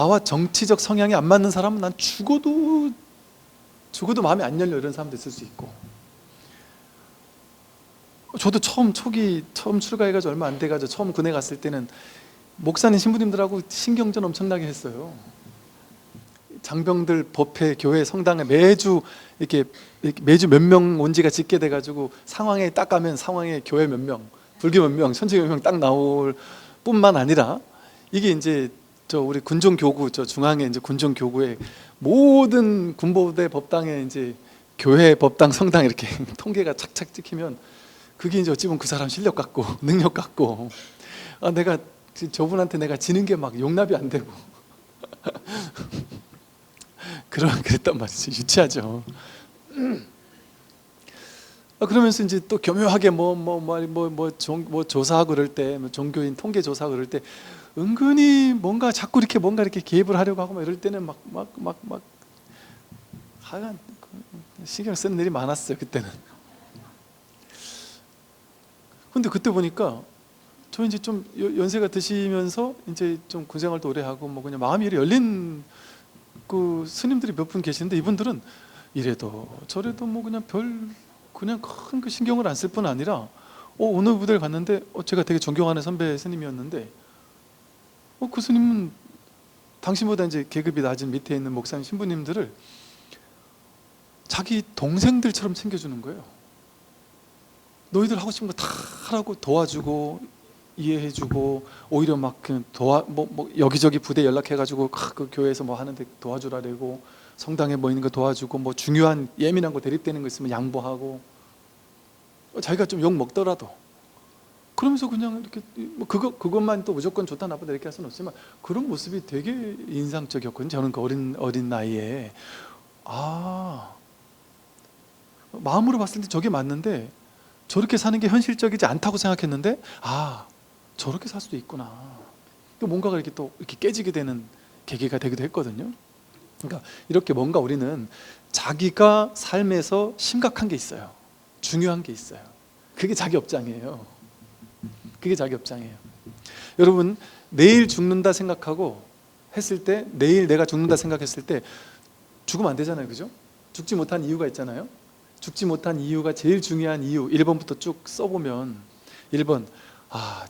나와 정치적 성향이 안 맞는 사람은 난 죽어도 마음이 안 열려, 이런 사람도 있을 수 있고. 저도 처음 출가해가지고 얼마 안 돼가지고 처음 군에 갔을 때는 목사님 신부님들하고 신경전 엄청나게 했어요. 장병들 법회 교회 성당에 매주 몇 명 온 지가 짙게 돼가지고 상황에 딱 가면 상황에 교회 몇 명, 불교 몇 명, 천주교 몇 명 딱 나올 뿐만 아니라, 이게 이제 우리 군종교구, 중앙에 이제 군종교구에 모든 군부대 법당에 이제 교회 법당 성당 이렇게 통계가 착착 찍히면, 그게 이제 어찌 보면 그 사람 실력 같고 능력 같고, 내가 저분한테 내가 지는 게 막 용납이 안 되고 그랬단 말이지. 유치하죠. 그러면서 이제 또 교묘하게 조사하고 그럴 때, 종교인 통계 조사하고 그럴 때 은근히 뭔가 자꾸 이렇게 개입을 하려고 하고 막 이럴 때는 하여간 신경 쓰는 일이 많았어요, 그때는. 근데 그때 보니까 저 이제 좀 연세가 드시면서 이제 좀 군생활도 오래 하고 그냥 마음이 열린 그 스님들이 몇 분 계시는데, 이분들은 이래도 저래도 그냥 큰 그 신경을 안 쓸 뿐 아니라 어느 부대를 갔는데 제가 되게 존경하는 선배 스님이었는데, 그 스님은 당신보다 이제 계급이 낮은 밑에 있는 목사님 신부님들을 자기 동생들처럼 챙겨주는 거예요. 너희들 하고 싶은 거 다 하라고 도와주고 이해해주고, 오히려 여기저기 부대 연락해가지고 그 교회에서 하는데 도와주라고, 성당에 있는 거 도와주고, 중요한 예민한 거 대립되는 거 있으면 양보하고, 자기가 좀 욕 먹더라도 그러면서 그냥 이렇게 그것만 또 무조건 좋다 나쁘다 이렇게 할 수는 없지만, 그런 모습이 되게 인상적이었거든요. 저는 그 어린 나이에 마음으로 봤을 때 저게 맞는데, 저렇게 사는 게 현실적이지 않다고 생각했는데, 저렇게 살 수도 있구나. 또 뭔가가 이렇게 깨지게 되는 계기가 되기도 했거든요. 그러니까 이렇게 뭔가 우리는 자기가 삶에서 심각한 게 있어요. 중요한 게 있어요. 그게 자기 업장이에요. 그게 자기 업장이에요. 여러분, 내일 죽는다 생각하고 했을 때, 내일 내가 죽는다 생각했을 때 죽으면 안 되잖아요, 그죠? 죽지 못한 이유가 있잖아요. 죽지 못한 이유가, 제일 중요한 이유 1번부터 쭉 써보면, 1번,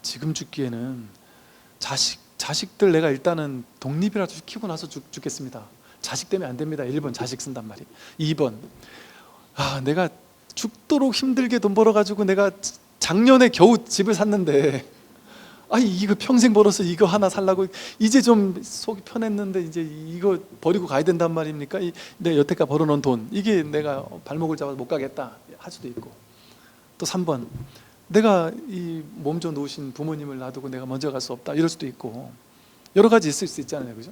지금 죽기에는 자식들 내가 일단은 독립이라도 시키고 나서 죽겠습니다. 자식 때문에 안 됩니다. 1번 자식 쓴단 말이에요. 2번, 내가 죽도록 힘들게 돈 벌어가지고 내가 작년에 겨우 집을 샀는데, 이거 평생 벌어서 이거 하나 살라고 이제 좀 속이 편했는데 이제 이거 버리고 가야 된단 말입니까? 내가 여태까지 벌어놓은 돈, 이게 내가 발목을 잡아서 못 가겠다 할 수도 있고, 또 3번, 내가 이 몸 좀 놓으신 부모님을 놔두고 내가 먼저 갈 수 없다 이럴 수도 있고, 여러 가지 있을 수 있잖아요, 그죠?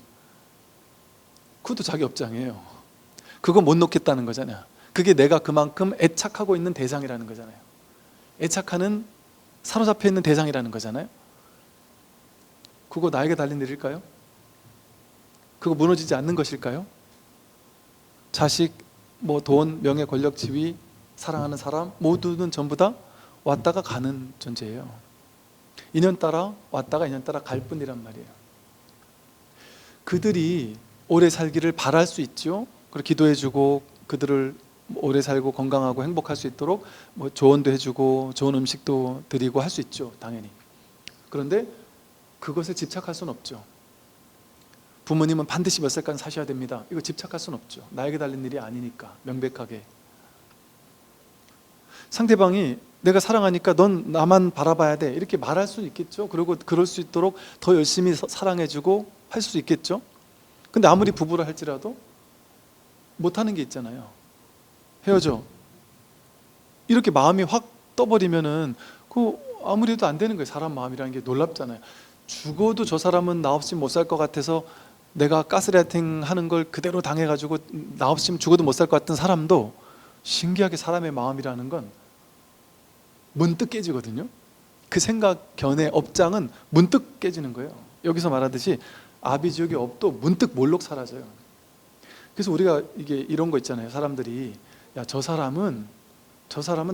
그것도 자기 업장이에요. 그거 못 놓겠다는 거잖아요. 그게 내가 그만큼 애착하고 있는 대상이라는 거잖아요. 애착하는, 사로잡혀 있는 대상이라는 거잖아요. 그거 나에게 달린 일일까요? 그거 무너지지 않는 것일까요? 자식, 돈, 명예, 권력, 지위, 사랑하는 사람 모두는 전부 다 왔다가 가는 존재예요. 인연따라 왔다가 인연따라 갈 뿐이란 말이에요. 그들이 오래 살기를 바랄 수 있죠. 그리고 기도해주고 그들을 오래 살고 건강하고 행복할 수 있도록 조언도 해주고 좋은 음식도 드리고 할 수 있죠, 당연히. 그런데 그것에 집착할 수는 없죠. 부모님은 반드시 몇 살까지 사셔야 됩니다, 이거 집착할 수는 없죠. 나에게 달린 일이 아니니까. 명백하게 상대방이 내가 사랑하니까 넌 나만 바라봐야 돼 이렇게 말할 수 있겠죠. 그리고 그럴 수 있도록 더 열심히 사랑해주고 할 수 있겠죠. 근데 아무리 부부라 할지라도 못하는 게 있잖아요. 헤어져, 이렇게 마음이 확 떠버리면은 아무리 해도 안 되는 거예요. 사람 마음이라는 게 놀랍잖아요. 죽어도 저 사람은 나 없이 못 살 것 같아서 내가 가스라이팅 하는 걸 그대로 당해가지고 나 없이면 죽어도 못 살 것 같은 사람도 신기하게 사람의 마음이라는 건 문득 깨지거든요. 그 생각, 견해, 업장은 문득 깨지는 거예요. 여기서 말하듯이 아비지옥의 업도 문득 몰록 사라져요. 그래서 우리가 이런 거 있잖아요. 사람들이 저 사람은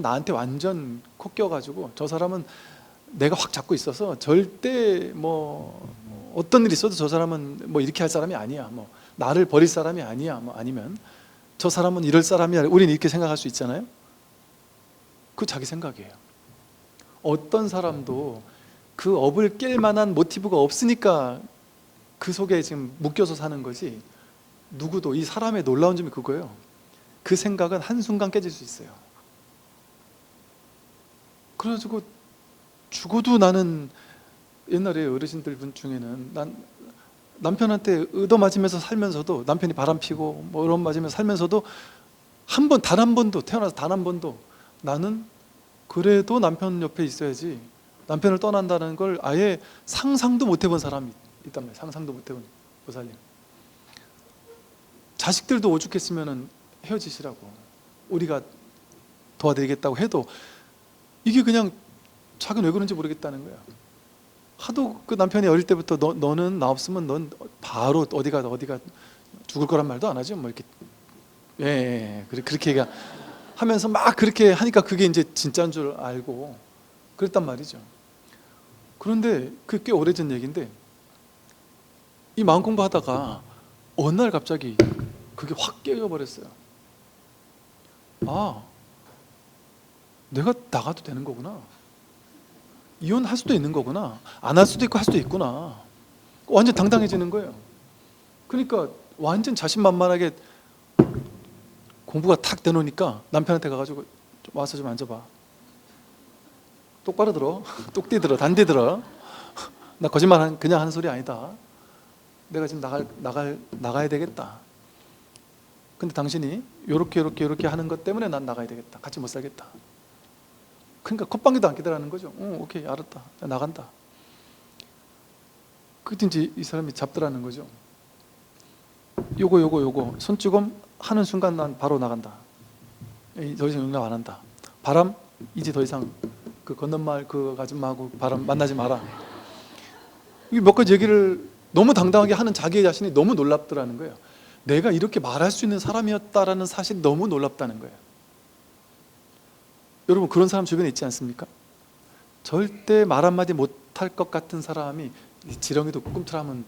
나한테 완전 코 껴가지고 저 사람은 내가 확 잡고 있어서 절대 어떤 일이 있어도 저 사람은 뭐 이렇게 할 사람이 아니야, 뭐 나를 버릴 사람이 아니야, 뭐 아니면 저 사람은 이럴 사람이야, 우리는 이렇게 생각할 수 있잖아요. 그 자기 생각이에요. 어떤 사람도 그 업을 깰 만한 모티브가 없으니까 그 속에 지금 묶여서 사는 거지, 누구도. 이 사람의 놀라운 점이 그거예요. 그 생각은 한순간 깨질 수 있어요. 그래가지고 죽어도 나는, 옛날에 어르신들 분 중에는 난 남편한테 얻어맞으면서 살면서도, 남편이 바람 피고 뭐 이런 맞으면서 살면서도 한 번, 단 한 번도, 태어나서 단 한 번도 나는 그래도 남편 옆에 있어야지, 남편을 떠난다는 걸 아예 상상도 못 해본 사람이 있단 말이에요. 상상도 못 해본 보살님. 자식들도 오죽했으면 헤어지시라고, 우리가 도와드리겠다고 해도 이게 그냥 자기는 왜 그런지 모르겠다는 거야. 하도 그 남편이 어릴 때부터 너는 나 없으면 넌 바로 어디가 죽을 거란 말도 안 하죠. 뭐 이렇게 그렇게 하면서 막 그렇게 하니까 그게 이제 진짜인 줄 알고 그랬단 말이죠. 그런데 그게 꽤 오래전 얘기인데, 이 마음 공부하다가 어느 날 갑자기 그게 확 깨져버렸어요. 아, 내가 나가도 되는 거구나. 이혼할 수도 있는 거구나. 안 할 수도 있고 할 수도 있구나. 완전 당당해지는 거예요. 그러니까 완전 자신만만하게 공부가 탁 되놓으니까 남편한테 가가지고 좀 와서 좀 앉아봐. 똑바로 들어. 똑띠 들어. 단디 들어. 나 거짓말 그냥 하는 소리 아니다. 내가 지금 나가야 되겠다. 근데 당신이 요렇게 하는 것 때문에 난 나가야 되겠다. 같이 못 살겠다. 그러니까 콧방귀도 안 끼더라는 거죠. 오케이, 알았다. 나 나간다. 그때 이제 이 사람이 잡더라는 거죠. 요거 손찌검 하는 순간 난 바로 나간다. 더 이상 용납 안 한다. 바람 이제 더 이상 그 건너마을 그 아줌마하고 바람 만나지 마라. 이게 몇 가지 얘기를 너무 당당하게 하는 자기 자신이 너무 놀랍더라는 거예요. 내가 이렇게 말할 수 있는 사람이었다라는 사실이 너무 놀랍다는 거예요. 여러분, 그런 사람 주변에 있지 않습니까? 절대 말 한마디 못할 것 같은 사람이, 지렁이도 꿈틀하면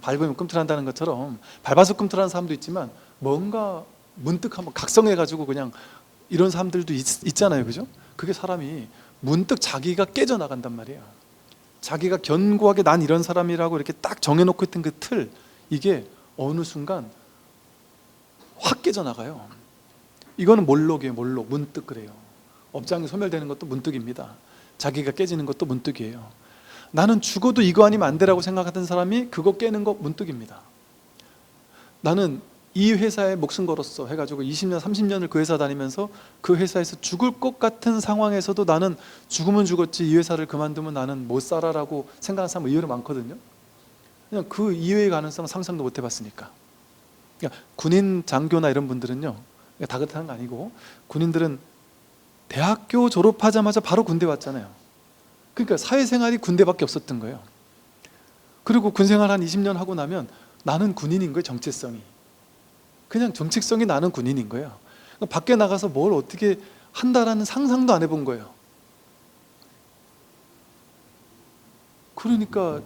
밟으면 꿈틀한다는 것처럼 밟아서 꿈틀하는 사람도 있지만, 뭔가 문득 한번 각성해가지고 그냥 이런 사람들도 있잖아요. 그죠? 그게 사람이 문득 자기가 깨져나간단 말이에요. 자기가 견고하게 난 이런 사람이라고 이렇게 딱 정해놓고 있던 그 틀, 이게 어느 순간 확 깨져나가요. 이거는 몰록이에요. 몰록. 문득 그래요. 업장이 소멸되는 것도 문득입니다. 자기가 깨지는 것도 문득이에요. 나는 죽어도 이거 아니면 안 되라고 생각하던 사람이 그거 깨는 거 문득입니다. 나는 이 회사에 목숨 걸었어 해가지고 20년 30년을 그 회사 다니면서 그 회사에서 죽을 것 같은 상황에서도 나는 죽으면 죽었지 이 회사를 그만두면 나는 못 살아라고 생각하는 사람 의외로 많거든요. 그냥 그 이외의 가능성은 상상도 못 해봤으니까. 그러니까 군인 장교나 이런 분들은요, 다 그렇다는 거 아니고, 군인들은 대학교 졸업하자마자 바로 군대 왔잖아요. 그러니까 사회생활이 군대밖에 없었던 거예요. 그리고 군생활 한 20년 하고 나면 나는 군인인 거예요. 정체성이 그냥 정체성이 나는 군인인 거예요. 그러니까 밖에 나가서 뭘 어떻게 한다라는 상상도 안 해본 거예요. 그러니까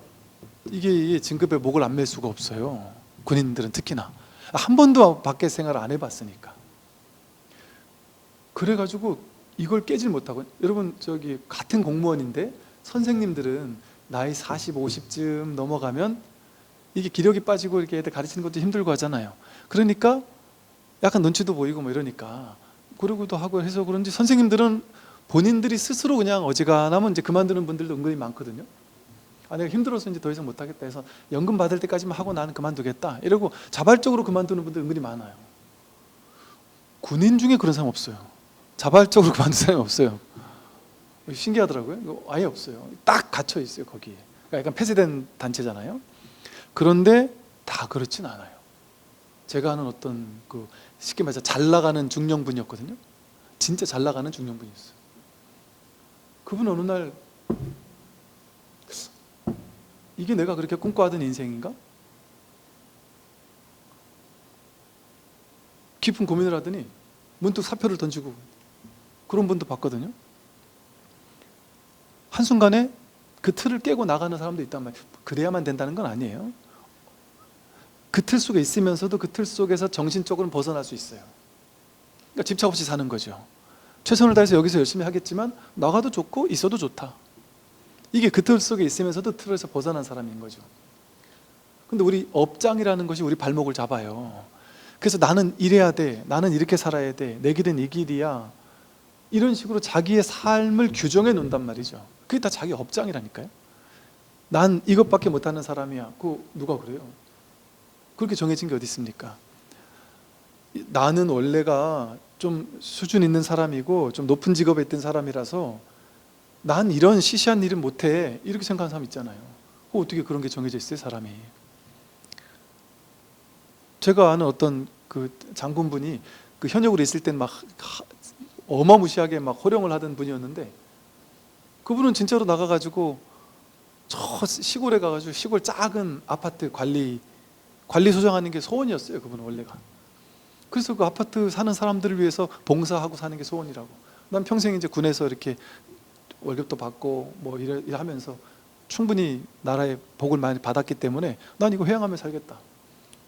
이게 진급에 목을 안 맬 수가 없어요. 군인들은 특히나 한 번도 밖에 생활을 안 해봤으니까. 그래가지고 이걸 깨질 못하고, 여러분 저기 같은 공무원인데 선생님들은 나이 40, 50쯤 넘어가면 이게 기력이 빠지고 이렇게 애들 가르치는 것도 힘들고 하잖아요. 그러니까 약간 눈치도 보이고 뭐 이러니까 그러고도 하고 해서 그런지 선생님들은 본인들이 스스로 그냥 어지간하면 이제 그만두는 분들도 은근히 많거든요. 내가 힘들어서 이제 더 이상 못하겠다 해서 연금 받을 때까지만 하고 나는 그만두겠다 이러고 자발적으로 그만두는 분들 은근히 많아요. 군인 중에 그런 사람 없어요. 자발적으로 그만둔 사람이 없어요. 신기하더라고요. 아예 없어요. 딱 갇혀 있어요 거기에. 그러니까 약간 폐쇄된 단체잖아요. 그런데 다 그렇진 않아요. 제가 아는 어떤 그 쉽게 말해서 잘 나가는 중령분이었거든요. 진짜 잘 나가는 중령분이었어요. 그분 어느 날 이게 내가 그렇게 꿈꿔하던 인생인가? 깊은 고민을 하더니 문득 사표를 던지고, 그런 분도 봤거든요. 한순간에 그 틀을 깨고 나가는 사람도 있단 말이에요. 그래야만 된다는 건 아니에요. 그 틀 속에 있으면서도 그 틀 속에서 정신적으로는 벗어날 수 있어요. 그러니까 집착 없이 사는 거죠. 최선을 다해서 여기서 열심히 하겠지만 나가도 좋고 있어도 좋다. 이게 그 틀 속에 있으면서도 틀에서 벗어난 사람인 거죠. 근데 우리 업장이라는 것이 우리 발목을 잡아요. 그래서 나는 이래야 돼, 나는 이렇게 살아야 돼, 내 길은 이 길이야, 이런 식으로 자기의 삶을 규정해 놓는단 말이죠. 그게 다 자기 업장이라니까요. 난 이것밖에 못하는 사람이야. 그거 누가 그래요? 그렇게 정해진 게 어디 있습니까? 나는 원래가 좀 수준 있는 사람이고 좀 높은 직업에 있던 사람이라서 난 이런 시시한 일은 못해, 이렇게 생각하는 사람 있잖아요. 어떻게 그런 게 정해져 있어요, 사람이? 제가 아는 어떤 그 장군분이 그 현역으로 있을 땐 막 어마무시하게 막 호령을 하던 분이었는데, 그분은 진짜로 나가가지고 저 시골에 가가지고 시골 작은 아파트 관리 소장하는 게 소원이었어요. 그분은 원래가. 그래서 그 아파트 사는 사람들을 위해서 봉사하고 사는 게 소원이라고. 난 평생 이제 군에서 이렇게 월급도 받고 뭐 이래 하면서 충분히 나라의 복을 많이 받았기 때문에 난 이거 회양하며 살겠다.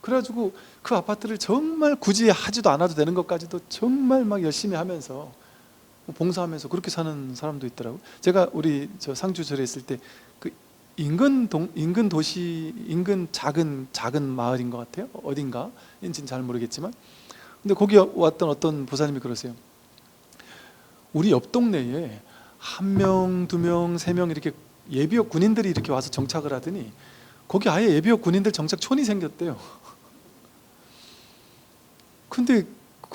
그래가지고 그 아파트를 정말 굳이 하지도 않아도 되는 것까지도 정말 막 열심히 하면서 봉사하면서 그렇게 사는 사람도 있더라고요. 제가 우리 저 상주절에 있을 때 그 인근 도시, 인근 작은 마을인 것 같아요. 어딘가인지는 잘 모르겠지만, 근데 거기 왔던 어떤 보사님이 그러세요. 우리 옆 동네에 1명, 2명, 3명 이렇게 예비역 군인들이 이렇게 와서 정착을 하더니 거기 아예 예비역 군인들 정착촌이 생겼대요. 근데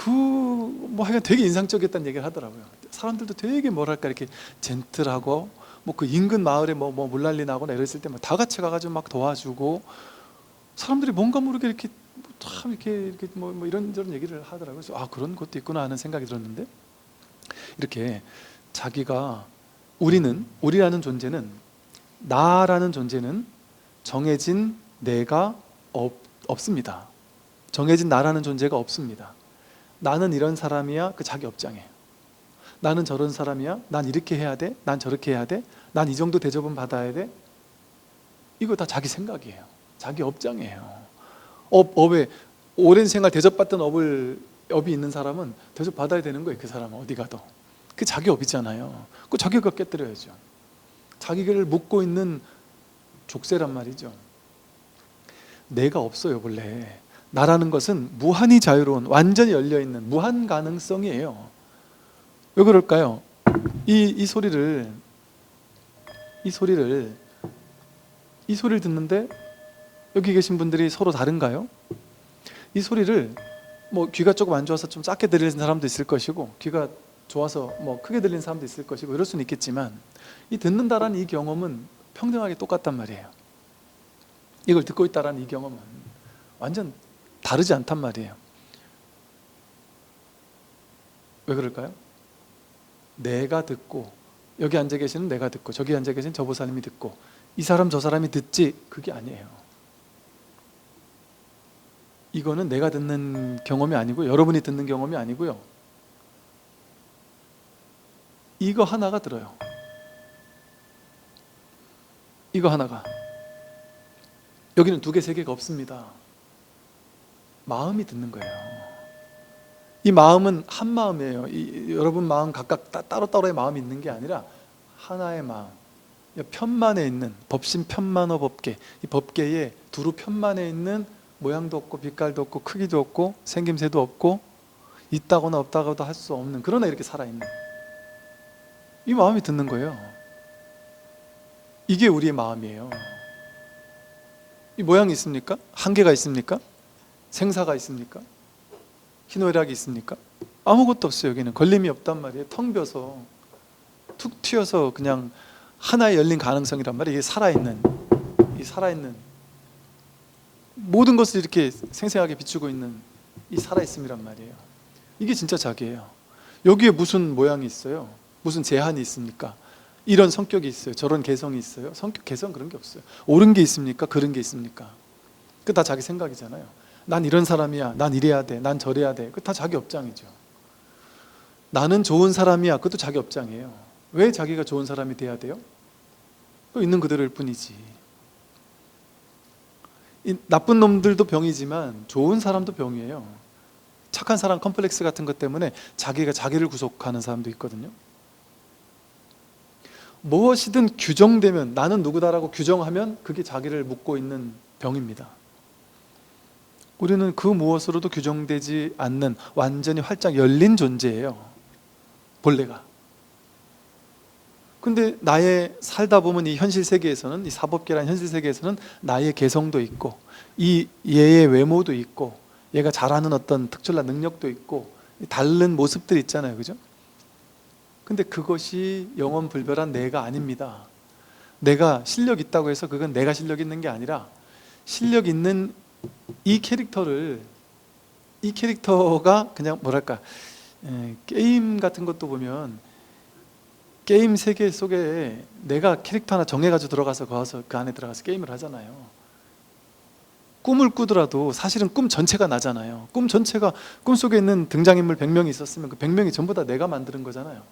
뭐 하여간 되게 인상적이었다는 얘기를 하더라고요. 사람들도 되게 뭐랄까 이렇게 젠틀하고 뭐 그 인근 마을에 뭐 물난리 나거나 이랬을 때 막 다 같이 가가지고 막 도와주고, 사람들이 뭔가 모르게 이렇게 참 이렇게 뭐 이런저런 얘기를 하더라고요. 그래서 그런 것도 있구나 하는 생각이 들었는데, 이렇게 자기가 우리라는 존재는, 나라는 존재는 정해진 내가 없습니다. 정해진 나라는 존재가 없습니다. 나는 이런 사람이야, 그 자기 업장이에요. 나는 저런 사람이야, 난 이렇게 해야 돼, 난 저렇게 해야 돼, 난 이 정도 대접은 받아야 돼. 이거 다 자기 생각이에요. 자기 업장이에요. 업에 오랜 생활 대접받던 업이 있는 사람은 대접받아야 되는 거예요. 그 사람은 어디 가도. 그게 자기 업이잖아요. 그 자기가 깨뜨려야죠. 자기를 묶고 있는 족쇄란 말이죠. 내가 없어요. 원래 나라는 것은 무한히 자유로운, 완전히 열려있는 무한 가능성이에요. 왜 그럴까요? 이 소리를 듣는데 여기 계신 분들이 서로 다른가요? 이 소리를 뭐 귀가 조금 안 좋아서 좀 작게 들리는 사람도 있을 것이고, 귀가 좋아서 뭐 크게 들리는 사람도 있을 것이고, 이럴 수는 있겠지만, 이 듣는다라는 이 경험은 평등하게 똑같단 말이에요. 이걸 듣고 있다라는 이 경험은 완전 다르지 않단 말이에요. 왜 그럴까요? 내가 듣고, 여기 앉아 계시는 내가 듣고, 저기 앉아 계신 저 보살님이 듣고, 이 사람 저 사람이 듣지, 그게 아니에요. 이거는 내가 듣는 경험이 아니고 여러분이 듣는 경험이 아니고요, 이거 하나가 들어요. 이거 하나가. 여기는 2개, 3개가 없습니다. 마음이 듣는 거예요. 이 마음은 한 마음이에요. 여러분 마음 각각 따로따로의 마음이 있는 게 아니라 하나의 마음. 편만에 있는 법신 편만어 법계, 이 법계에 두루 편만에 있는 모양도 없고 빛깔도 없고 크기도 없고 생김새도 없고 있다거나 없다고도 할 수 없는, 그러나 이렇게 살아있는 이 마음이 듣는 거예요. 이게 우리의 마음이에요. 이 모양이 있습니까? 한계가 있습니까? 생사가 있습니까? 희노애락이 있습니까? 아무것도 없어요. 여기는 걸림이 없단 말이에요. 텅 비어서 툭 튀어서 그냥 하나의 열린 가능성이란 말이에요. 이게 살아있는 모든 것을 이렇게 생생하게 비추고 있는 이 살아있음이란 말이에요. 이게 진짜 자기예요. 여기에 무슨 모양이 있어요? 무슨 제한이 있습니까? 이런 성격이 있어요, 저런 개성이 있어요? 성격, 개성 그런 게 없어요. 옳은 게 있습니까? 그런 게 있습니까? 그거 다 자기 생각이잖아요. 난 이런 사람이야, 난 이래야 돼, 난 저래야 돼. 그거 다 자기 업장이죠. 나는 좋은 사람이야, 그것도 자기 업장이에요. 왜 자기가 좋은 사람이 돼야 돼요? 있는 그대로일 뿐이지. 이 나쁜 놈들도 병이지만 좋은 사람도 병이에요. 착한 사람 컴플렉스 같은 것 때문에 자기가 자기를 구속하는 사람도 있거든요. 무엇이든 규정되면, 나는 누구다라고 규정하면 그게 자기를 묶고 있는 병입니다. 우리는 그 무엇으로도 규정되지 않는 완전히 활짝 열린 존재예요, 본래가. 근데 나의 살다 보면 이 현실 세계에서는, 이 사법계라는 현실 세계에서는 나의 개성도 있고, 이 얘의 외모도 있고, 얘가 잘하는 어떤 특출난 능력도 있고, 다른 모습들이 있잖아요, 그죠? 근데 그것이 영원불별한 내가 아닙니다. 내가 실력 있다고 해서 그건 내가 실력 있는 게 아니라, 실력 있는 이 캐릭터가 그냥 뭐랄까, 게임 같은 것도 보면 게임 세계 속에 내가 캐릭터 하나 정해가지고 들어가서 그 안에 들어가서 게임을 하잖아요. 꿈을 꾸더라도 사실은 꿈 전체가 나잖아요. 꿈속에 있는 등장인물 100명이 있었으면 그 100명이 전부 다 내가 만드는 거잖아요.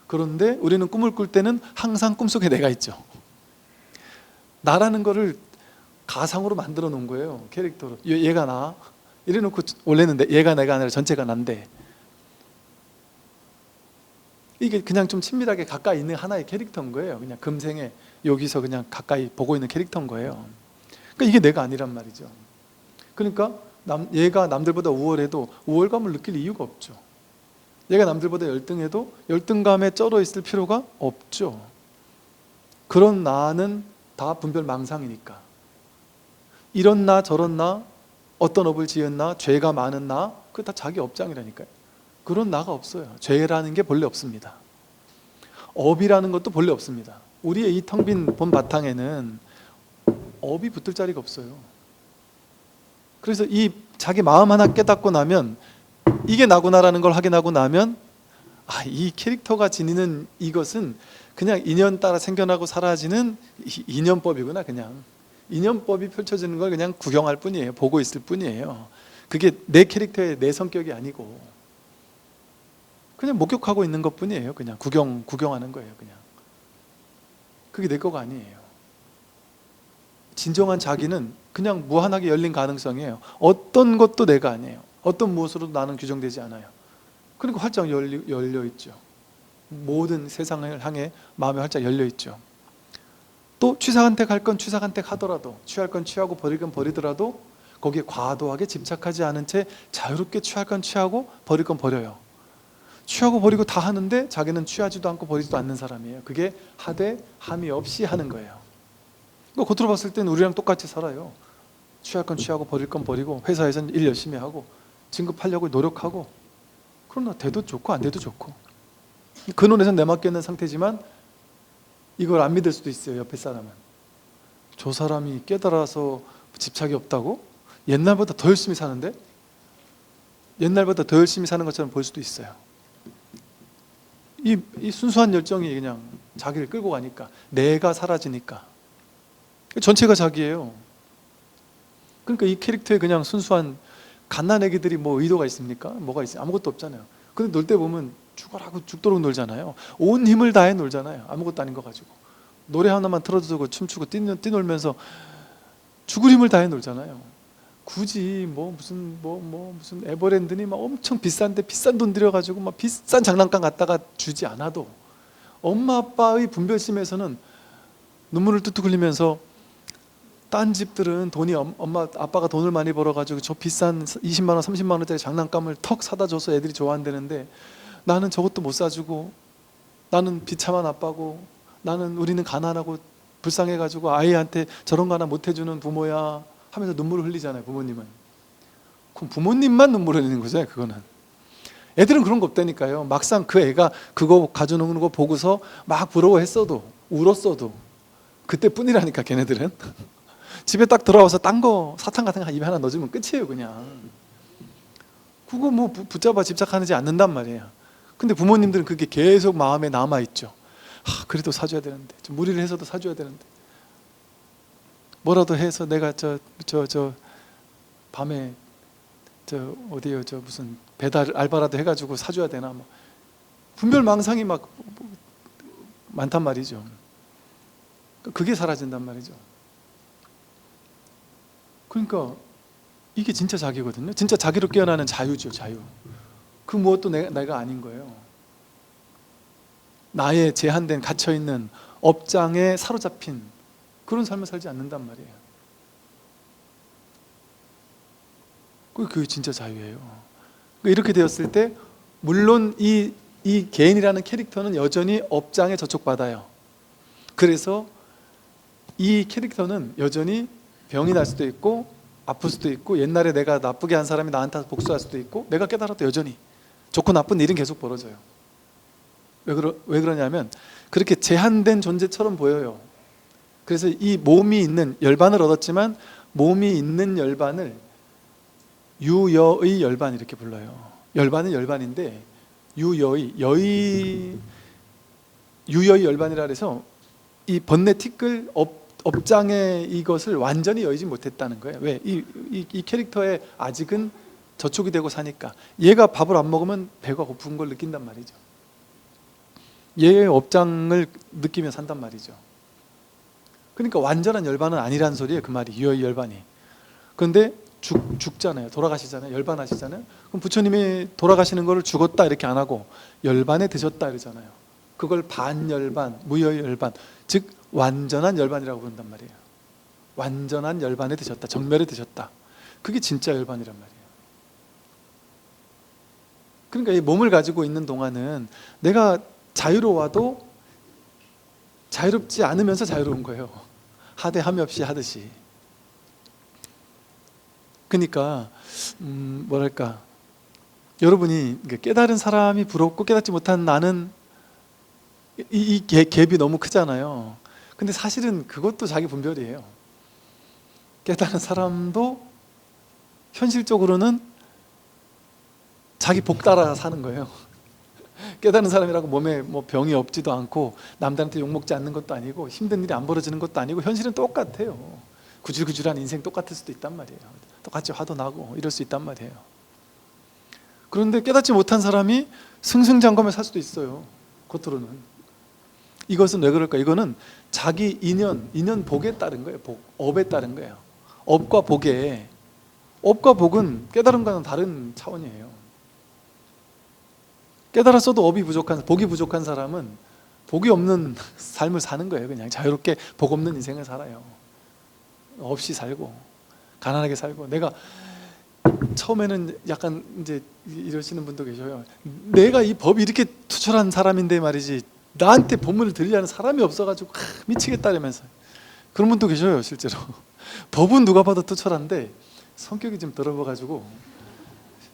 그런데 우리는 꿈을 꿀 때는 항상 꿈속에 내가 있죠. 나라는 거를 가상으로 만들어 놓은 거예요, 캐릭터로. 얘가 나 이래 놓고 원래는 얘가 내가 아니라 전체가 난데, 이게 그냥 좀 친밀하게 가까이 있는 하나의 캐릭터인 거예요. 그냥 금생에 여기서 그냥 가까이 보고 있는 캐릭터인 거예요. 그러니까 이게 내가 아니란 말이죠. 그러니까 얘가 남들보다 우월해도 우월감을 느낄 이유가 없죠. 얘가 남들보다 열등해도 열등감에 쩔어 있을 필요가 없죠. 그런 나는 다 분별망상이니까. 이런 나 저런 나, 어떤 업을 지은 나, 죄가 많은 나, 그거 다 자기 업장이라니까요. 그런 나가 없어요. 죄라는 게 본래 없습니다. 업이라는 것도 본래 없습니다. 우리의 이 텅 빈 본 바탕에는 업이 붙을 자리가 없어요. 그래서 이 자기 마음 하나 깨닫고 나면, 이게 나구나라는 걸 확인하고 나면, 이 캐릭터가 지니는 이것은 그냥 인연 따라 생겨나고 사라지는 인연법이구나. 그냥 인연법이 펼쳐지는 걸 그냥 구경할 뿐이에요. 보고 있을 뿐이에요. 그게 내 캐릭터의 내 성격이 아니고 그냥 목격하고 있는 것 뿐이에요. 그냥 구경하는 거예요. 그냥 그게 내 거가 아니에요. 진정한 자기는 그냥 무한하게 열린 가능성이에요. 어떤 것도 내가 아니에요. 어떤 무엇으로도 나는 규정되지 않아요. 그리고 활짝 열려 있죠. 모든 세상을 향해 마음이 활짝 열려 있죠. 또 취사간택할 건 취사간택 하더라도, 취할 건 취하고 버릴 건 버리더라도 거기에 과도하게 집착하지 않은 채 자유롭게 취할 건 취하고 버릴 건 버려요. 취하고 버리고 다 하는데 자기는 취하지도 않고 버리지도 않는 사람이에요. 그게 하되 함이 없이 하는 거예요. 겉으로 봤을 때는 우리랑 똑같이 살아요. 취할 건 취하고 버릴 건 버리고, 회사에서는 일 열심히 하고 진급하려고 노력하고, 그러나 돼도 좋고 안 돼도 좋고, 근원에서는 내 맡겨 있는 상태지만 이걸 안 믿을 수도 있어요. 옆에 사람은 저 사람이 깨달아서 집착이 없다고? 옛날보다 더 열심히 사는데? 옛날보다 더 열심히 사는 것처럼 보일 수도 있어요. 이 순수한 열정이 그냥 자기를 끌고 가니까, 내가 사라지니까 전체가 자기예요. 그러니까 이 캐릭터에 그냥 순수한 갓난애기들이 뭐 의도가 있습니까? 뭐가 있어요? 아무것도 없잖아요. 근데 놀 때 보면 죽어라고 죽도록 놀잖아요. 온 힘을 다해 놀잖아요. 아무것도 아닌 거 가지고 노래 하나만 틀어주고 춤추고 뛰놀면서 죽을 힘을 다해 놀잖아요. 굳이 무슨 에버랜드니 막 엄청 비싼데 비싼 돈 들여가지고 막 비싼 장난감 갖다가 주지 않아도 엄마 아빠의 분별심에서는 눈물을 뚝뚝 흘리면서, 딴 집들은 엄마 아빠가 돈을 많이 벌어가지고 저 비싼 20만 원 30만 원짜리 장난감을 턱 사다 줘서 애들이 좋아한다는데, 나는 저것도 못 사주고, 나는 비참한 아빠고, 우리는 가난하고 불쌍해가지고 아이한테 저런 거 하나 못 해주는 부모야 하면서 눈물을 흘리잖아요. 부모님은. 그럼 부모님만 눈물 흘리는 거죠. 그거는 애들은 그런 거 없다니까요. 막상 그 애가 그거 가져놓는 거 보고서 막 부러워했어도 울었어도 그때뿐이라니까. 걔네들은 집에 딱 들어와서 딴 거 사탕 같은 거 입에 하나 넣어주면 끝이에요. 그냥 그거 뭐 붙잡아 집착하지 않는단 말이에요. 근데 부모님들은 그게 계속 마음에 남아있죠. 그래도 사줘야 되는데, 좀 무리를 해서도 사줘야 되는데, 뭐라도 해서 내가 밤에 어디요 무슨 배달 알바라도 해가지고 사줘야 되나, 뭐 분별망상이 막 많단 말이죠. 그게 사라진단 말이죠. 그러니까 이게 진짜 자기거든요. 진짜 자기로 깨어나는 자유죠, 자유. 그 무엇도 내가 아닌 거예요. 나의 제한된 갇혀있는 업장에 사로잡힌 그런 삶을 살지 않는단 말이에요. 그게 진짜 자유예요. 그러니까 이렇게 되었을 때 물론 이 개인이라는 캐릭터는 여전히 업장에 저촉받아요. 그래서 이 캐릭터는 여전히 병이 날 수도 있고 아플 수도 있고, 옛날에 내가 나쁘게 한 사람이 나한테 복수할 수도 있고, 내가 깨달아도 여전히 좋고 나쁜 일은 계속 벌어져요. 왜 그러냐면 그렇게 제한된 존재처럼 보여요. 그래서 이 몸이 있는 열반을 얻었지만 몸이 있는 열반을 유여의 열반 이렇게 불러요. 열반은 열반인데 유여의 열반이라 해서 이 번뇌 티끌 업장에 이것을 완전히 여의지 못했다는 거예요. 왜? 이 캐릭터에 아직은 저촉이 되고 사니까. 얘가 밥을 안 먹으면 배가 고픈 걸 느낀단 말이죠. 얘의 업장을 느끼며 산단 말이죠. 그러니까 완전한 열반은 아니라는 소리예요. 그 말이, 유여의 열반이. 그런데 죽잖아요. 돌아가시잖아요. 열반하시잖아요. 그럼 부처님이 돌아가시는 거를 죽었다 이렇게 안 하고 열반에 드셨다 이러잖아요. 그걸 반열반, 무여의 열반, 즉 완전한 열반이라고 부른단 말이에요. 완전한 열반에 드셨다, 정멸에 드셨다. 그게 진짜 열반이란 말이에요. 그러니까 이 몸을 가지고 있는 동안은 내가 자유로워도 자유롭지 않으면서 자유로운 거예요. 하되 함이 없이 하듯이. 그러니까 뭐랄까, 여러분이 깨달은 사람이 부럽고 깨닫지 못한 나는 이 갭이 너무 크잖아요. 근데 사실은 그것도 자기 분별이에요. 깨달은 사람도 현실적으로는 자기 복 따라 사는 거예요. 깨달은 사람이라고 몸에 뭐 병이 없지도 않고 남들한테 욕먹지 않는 것도 아니고 힘든 일이 안 벌어지는 것도 아니고 현실은 똑같아요. 구질구질한 인생 똑같을 수도 있단 말이에요. 똑같이 화도 나고 이럴 수 있단 말이에요. 그런데 깨닫지 못한 사람이 승승장구하며 살 수도 있어요. 겉으로는. 이것은 왜 그럴까? 이거는 자기 인연 복에 따른 거예요. 업에 따른 거예요. 업과 복은 깨달음과는 다른 차원이에요. 깨달았어도 복이 부족한 사람은 복이 없는 삶을 사는 거예요. 그냥 자유롭게 복 없는 인생을 살아요. 없이 살고 가난하게 살고. 내가 처음에는 약간 이제 이러시는 분도 계셔요. 내가 이 법이 이렇게 투철한 사람인데 말이지 나한테 법문을 들으려는 사람이 없어가지고 미치겠다 이러면서 그런 분도 계셔요. 실제로 법은 누가 봐도 투철한데 성격이 좀 더러워가지고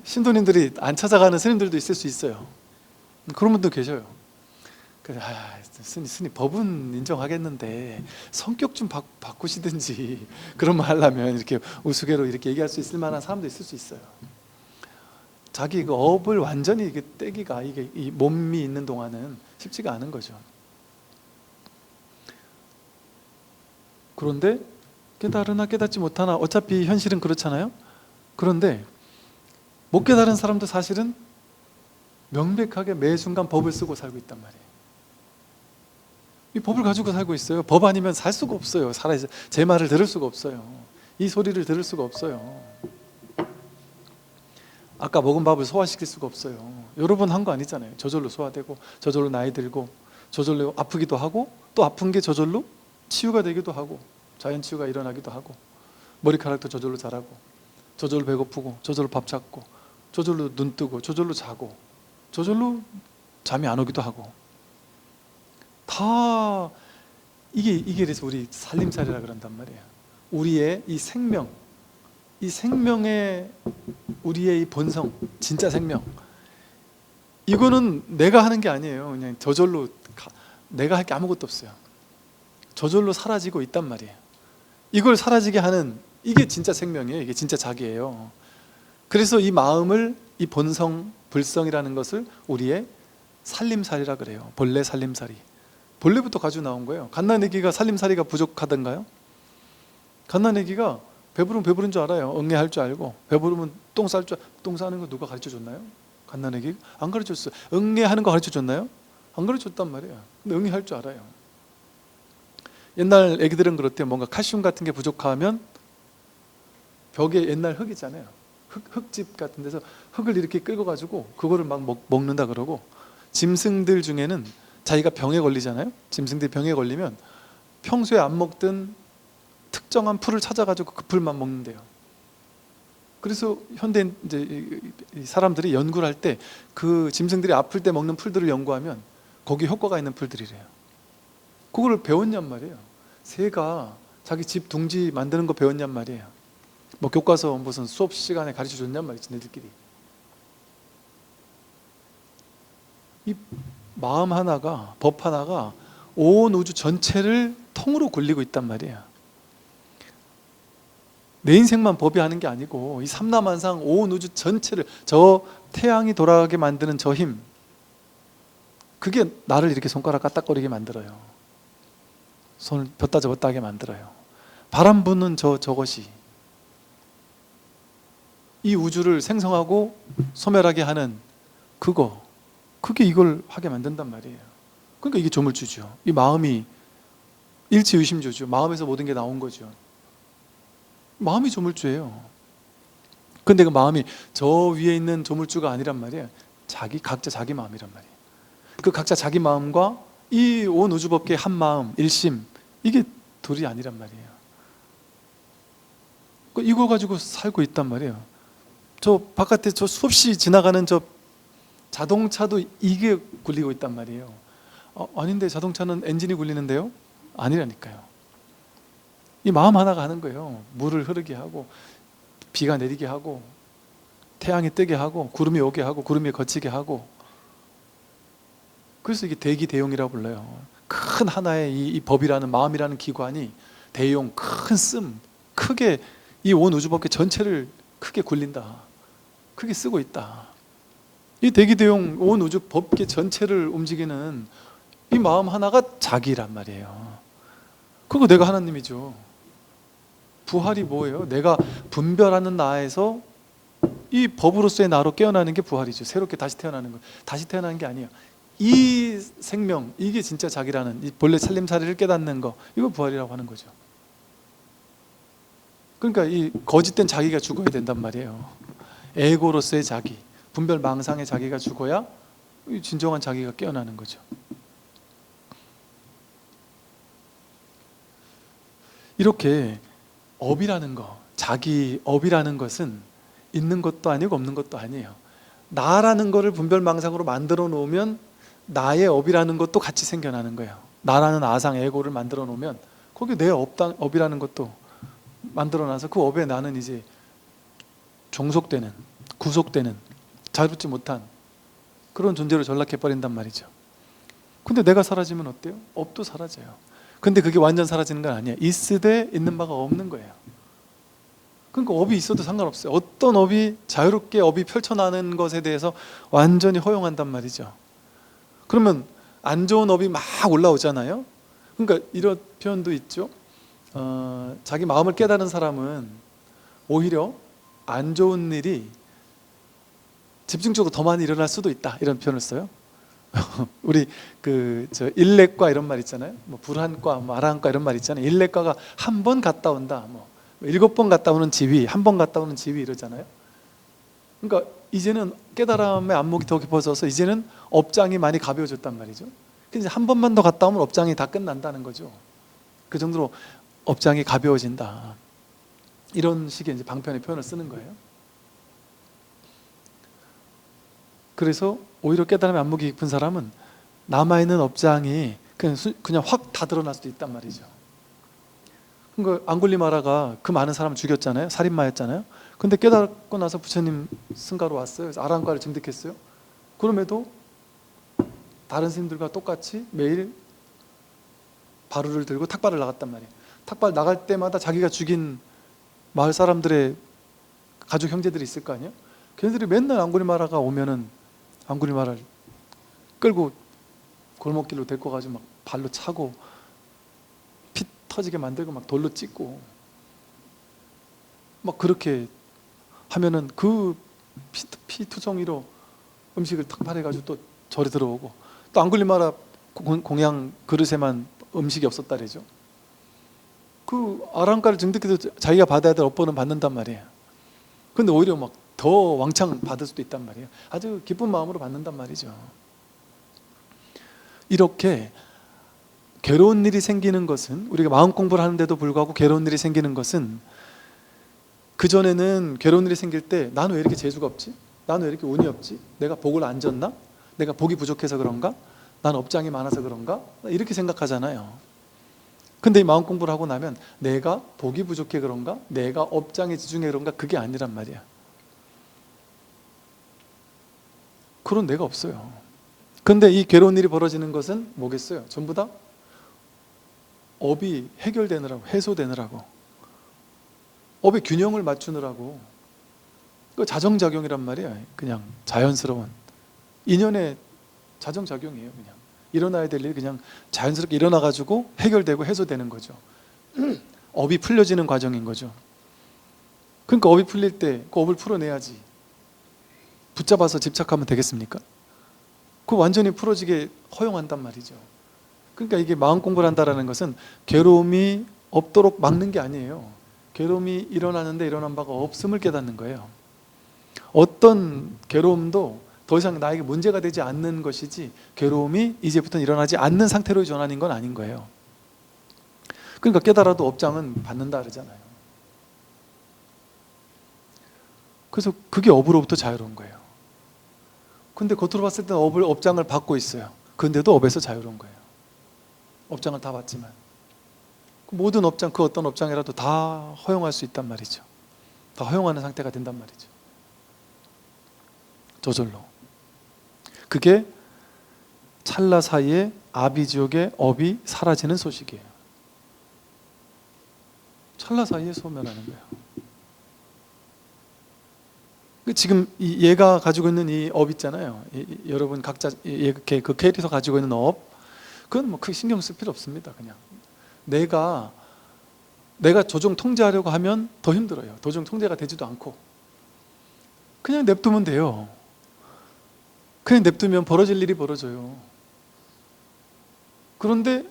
신도님들이 안 찾아가는 스님들도 있을 수 있어요. 그런 분도 계셔요. 그래서 스님 법은 인정하겠는데 성격 좀 바꾸시든지 그런 말 하려면 이렇게 우스개로 이렇게 얘기할 수 있을 만한 사람도 있을 수 있어요. 자기 그 업을 완전히 이게 떼기가 이게 이 몸이 있는 동안은 쉽지가 않은 거죠. 그런데 깨달으나 깨닫지 못하나 어차피 현실은 그렇잖아요. 그런데 못 깨달은 사람도 사실은 명백하게 매 순간 법을 쓰고 살고 있단 말이에요. 이 법을 가지고 살고 있어요. 법 아니면 살 수가 없어요. 살아서 제 말을 들을 수가 없어요. 이 소리를 들을 수가 없어요. 아까 먹은 밥을 소화시킬 수가 없어요. 여러 번 한 거 아니잖아요. 저절로 소화되고 저절로 나이 들고 저절로 아프기도 하고 또 아픈 게 저절로 치유가 되기도 하고 자연치유가 일어나기도 하고 머리카락도 저절로 자라고 저절로 배고프고 저절로 밥 찾고 저절로 눈 뜨고 저절로 자고 저절로 잠이 안 오기도 하고 다 이게 그래서 우리 살림살이라 그런단 말이에요. 우리의 이 생명의 우리의 이 본성, 진짜 생명, 이거는 내가 하는 게 아니에요. 그냥 저절로 내가 할 게 아무것도 없어요. 저절로 사라지고 있단 말이에요. 이걸 사라지게 하는 이게 진짜 생명이에요. 이게 진짜 자기예요. 그래서 이 마음을, 이 본성, 불성이라는 것을 우리의 살림살이라 그래요. 본래 살림살이. 본래부터 가지고 나온 거예요. 갓난아기가 살림살이가 부족하던가요? 갓난아기가 배부르면 배부른 줄 알아요. 응애할 줄 알고. 배부르면 똥 싸는 거 누가 가르쳐줬나요? 갓난아기 안 가르쳐줬어요. 응애하는 거 가르쳐줬나요? 안 가르쳐줬단 말이에요. 근데 응애할 줄 알아요. 옛날 애기들은 그렇대요. 뭔가 칼슘 같은 게 부족하면 벽에 옛날 흙이잖아요. 흙집 같은 데서 흙을 이렇게 긁어가지고 그거를 막 먹는다 그러고, 짐승들 중에는 자기가 병에 걸리잖아요. 짐승들이 병에 걸리면 평소에 안 먹던 특정한 풀을 찾아가지고 그 풀만 먹는데요. 그래서 현대 이제 이 사람들이 연구를 할 때 그 짐승들이 아플 때 먹는 풀들을 연구하면 거기 효과가 있는 풀들이래요. 그거를 배웠냔 말이에요. 새가 자기 집 둥지 만드는 거 배웠냔 말이에요. 뭐 교과서 무슨 수업 시간에 가르쳐 줬냔 말이지, 너희들끼리. 이 마음 하나가, 법 하나가 온 우주 전체를 통으로 굴리고 있단 말이에요. 내 인생만 법이 하는 게 아니고 이 삼라만상 온 우주 전체를, 저 태양이 돌아가게 만드는 저 힘, 그게 나를 이렇게 손가락 까딱거리게 만들어요. 손을 벽다 접었다 하게 만들어요. 바람 부는 저것이 이 우주를 생성하고 소멸하게 하는 그게 이걸 하게 만든단 말이에요. 그러니까 이게 조물주죠. 이 마음이 일치의심조죠. 마음에서 모든 게 나온 거죠. 마음이 조물주예요. 근데 그 마음이 저 위에 있는 조물주가 아니란 말이에요. 각자 자기 마음이란 말이에요. 그 각자 자기 마음과 이 온 우주법계의 한 마음, 일심, 이게 둘이 아니란 말이에요. 이거 가지고 살고 있단 말이에요. 저 바깥에 저 수없이 지나가는 저 자동차도 이게 굴리고 있단 말이에요. 아닌데 자동차는 엔진이 굴리는데요? 아니라니까요. 이 마음 하나가 하는 거예요. 물을 흐르게 하고, 비가 내리게 하고, 태양이 뜨게 하고, 구름이 오게 하고, 구름이 거치게 하고. 그래서 이게 대기대용이라고 불러요. 큰 하나의 이 법이라는, 마음이라는 기관이 대용, 큰 씀, 크게 이 온 우주법계 전체를 크게 굴린다, 크게 쓰고 있다. 이 대기대용 온 우주법계 전체를 움직이는 이 마음 하나가 자기란 말이에요. 그거 내가 하나님이죠. 부활이 뭐예요? 내가 분별하는 나에서 이 법으로서의 나로 깨어나는 게 부활이죠. 새롭게 다시 태어나는 거. 다시 태어나는 게 아니에요. 이 생명, 이게 진짜 자기라는, 이 본래 살림살이를 깨닫는 거, 이거 부활이라고 하는 거죠. 그러니까 이 거짓된 자기가 죽어야 된단 말이에요. 에고로서의 자기, 분별 망상의 자기가 죽어야 진정한 자기가 깨어나는 거죠. 이렇게 업이라는 거, 자기 업이라는 것은 있는 것도 아니고 없는 것도 아니에요. 나라는 거를 분별망상으로 만들어 놓으면 나의 업이라는 것도 같이 생겨나는 거예요. 나라는 아상, 에고를 만들어 놓으면 거기 내 업이라는 것도 만들어 놔서 그 업에 나는 이제 종속되는, 구속되는, 잘 붙지 못한 그런 존재로 전락해 버린단 말이죠. 근데 내가 사라지면 어때요? 업도 사라져요. 근데 그게 완전 사라지는 건 아니에요. 있으되 있는 바가 없는 거예요. 그러니까 업이 있어도 상관없어요. 어떤 업이, 자유롭게 업이 펼쳐나는 것에 대해서 완전히 허용한단 말이죠. 그러면 안 좋은 업이 막 올라오잖아요. 그러니까 이런 표현도 있죠. 자기 마음을 깨달은 사람은 오히려 안 좋은 일이 집중적으로 더 많이 일어날 수도 있다, 이런 표현을 써요. 우리 일례과 이런 말 있잖아요. 뭐 불한과, 뭐 아라한과 이런 말 있잖아요. 일례과가 한 번 갔다 온다, 뭐 7번 갔다 오는 지위, 한 번 갔다 오는 지위 이러잖아요. 그러니까 이제는 깨달음의 안목이 더 깊어져서 이제는 업장이 많이 가벼워졌단 말이죠. 그래서 한 번만 더 갔다 오면 업장이 다 끝난다는 거죠. 그 정도로 업장이 가벼워진다, 이런 식의 이제 방편의 표현을 쓰는 거예요. 그래서 오히려 깨달음의 안목이 깊은 사람은 남아있는 업장이 그냥 확 다 드러날 수도 있단 말이죠. 그러니까 앙굴리마라가 그 많은 사람을 죽였잖아요. 살인마였잖아요. 근데 깨닫고 나서 부처님 승가로 왔어요. 그래서 아랑과를 증득했어요. 그럼에도 다른 스님들과 똑같이 매일 바루를 들고 탁발을 나갔단 말이에요. 탁발 나갈 때마다 자기가 죽인 마을 사람들의 가족 형제들이 있을 거 아니에요. 걔네들이 맨날 앙굴리마라가 오면은 앙굴리마라를 끌고 골목길로 데리고 가지고 막 발로 차고 피 터지게 만들고 막 돌로 찍고 막 그렇게 하면은 그 피투성이로 음식을 탁발해가지고 또 절에 들어오고, 또 앙굴리마라 공양 그릇에만 음식이 없었다래죠. 그 아랑가를 증득해도 자기가 받아야 될 업보는 받는단 말이에요. 근데 오히려 막 더 왕창 받을 수도 있단 말이에요. 아주 기쁜 마음으로 받는단 말이죠. 이렇게 괴로운 일이 생기는 것은, 우리가 마음 공부를 하는데도 불구하고 괴로운 일이 생기는 것은, 그전에는 괴로운 일이 생길 때 나는 왜 이렇게 재주가 없지? 나는 왜 이렇게 운이 없지? 내가 복을 안 졌나? 내가 복이 부족해서 그런가? 난 업장이 많아서 그런가? 이렇게 생각하잖아요. 근데 이 마음 공부를 하고 나면 내가 복이 부족해 그런가? 내가 업장에 지중해 그런가? 그게 아니란 말이야. 그런 내가 없어요. 근데 이 괴로운 일이 벌어지는 것은 뭐겠어요? 전부 다 업이 해결되느라고, 해소되느라고, 업의 균형을 맞추느라고. 그 자정작용이란 말이야. 그냥 자연스러운 인연의 자정작용이에요. 그냥 일어나야 될 일이 그냥 자연스럽게 일어나가지고 해결되고 해소되는 거죠. 업이 풀려지는 과정인 거죠. 그러니까 업이 풀릴 때 그 업을 풀어내야지. 붙잡아서 집착하면 되겠습니까? 그 완전히 풀어지게 허용한단 말이죠. 그러니까 이게 마음 공부를 한다는 것은 괴로움이 없도록 막는 게 아니에요. 괴로움이 일어나는데 일어난 바가 없음을 깨닫는 거예요. 어떤 괴로움도 더 이상 나에게 문제가 되지 않는 것이지, 괴로움이 이제부터는 일어나지 않는 상태로의 전환인 건 아닌 거예요. 그러니까 깨달아도 업장은 받는다 그러잖아요. 그래서 그게 업으로부터 자유로운 거예요. 근데 겉으로 봤을 때는 업장을 받고 있어요. 근데도 업에서 자유로운 거예요. 업장을 다 받지만 그 모든 업장, 그 어떤 업장이라도 다 허용할 수 있단 말이죠. 다 허용하는 상태가 된단 말이죠. 저절로. 그게 찰나 사이에 아비지옥의 업이 사라지는 소식이에요. 찰나 사이에 소멸하는 거예요. 지금 얘가 가지고 있는 이 업 있잖아요. 여러분 각자 그 캐릭터 가지고 있는 업, 그건 뭐 크게 신경 쓸 필요 없습니다. 그냥 내가 조종 통제하려고 하면 더 힘들어요. 조종 통제가 되지도 않고 그냥 냅두면 돼요. 그냥 냅두면 벌어질 일이 벌어져요. 그런데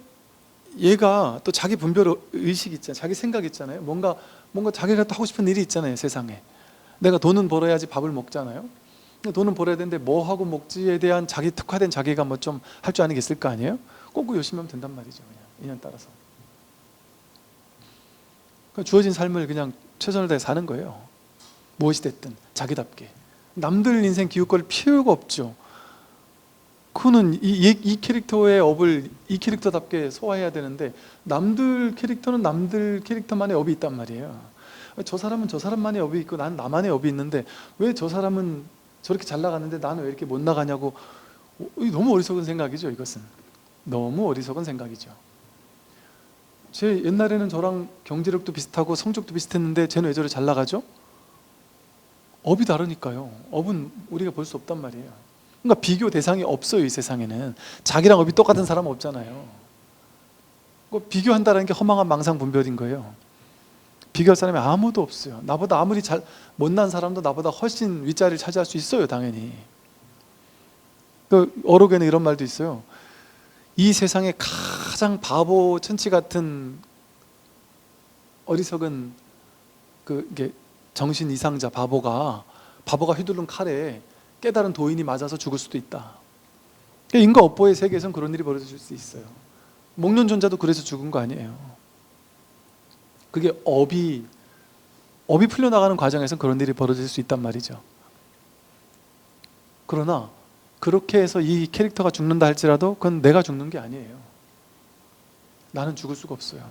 얘가 또 자기 분별 의식 있잖아요. 자기 생각 있잖아요. 뭔가 자기가 또 하고 싶은 일이 있잖아요. 세상에. 내가 돈은 벌어야지 밥을 먹잖아요. 돈은 벌어야 되는데 뭐 하고 먹지에 대한 자기 특화된 자기가 뭐 좀 할 줄 아는 게 있을 거 아니에요? 꼭 열심히 하면 된단 말이죠. 그냥 인연 따라서. 주어진 삶을 그냥 최선을 다해 사는 거예요. 무엇이 됐든 자기답게. 남들 인생 기웃거릴 필요가 없죠. 그거는 이 캐릭터의 업을 이 캐릭터답게 소화해야 되는데, 남들 캐릭터는 남들 캐릭터만의 업이 있단 말이에요. 저 사람은 저 사람만의 업이 있고 난 나만의 업이 있는데 왜 저 사람은 저렇게 잘 나가는데 나는 왜 이렇게 못 나가냐고. 너무 어리석은 생각이죠. 이것은 너무 어리석은 생각이죠. 제 옛날에는 저랑 경제력도 비슷하고 성적도 비슷했는데 쟤는 왜 저렇게 잘 나가죠? 업이 다르니까요. 업은 우리가 볼 수 없단 말이에요. 그러니까 비교 대상이 없어요. 이 세상에는 자기랑 업이 똑같은 사람은 없잖아요. 비교한다는 게 허망한 망상분별인 거예요. 비교할 사람이 아무도 없어요. 나보다 아무리 못난 사람도 나보다 훨씬 윗자리를 차지할 수 있어요. 당연히. 어록에는 이런 말도 있어요. 이 세상에 가장 바보 천치 같은 어리석은 이게 정신 이상자 바보가 휘두른 칼에 깨달은 도인이 맞아서 죽을 수도 있다. 인과 업보의 세계에서는 그런 일이 벌어질 수 있어요. 목련존자도 그래서 죽은 거 아니에요. 그게 업이 풀려나가는 과정에서는 그런 일이 벌어질 수 있단 말이죠. 그러나 그렇게 해서 이 캐릭터가 죽는다 할지라도 그건 내가 죽는 게 아니에요. 나는 죽을 수가 없어요.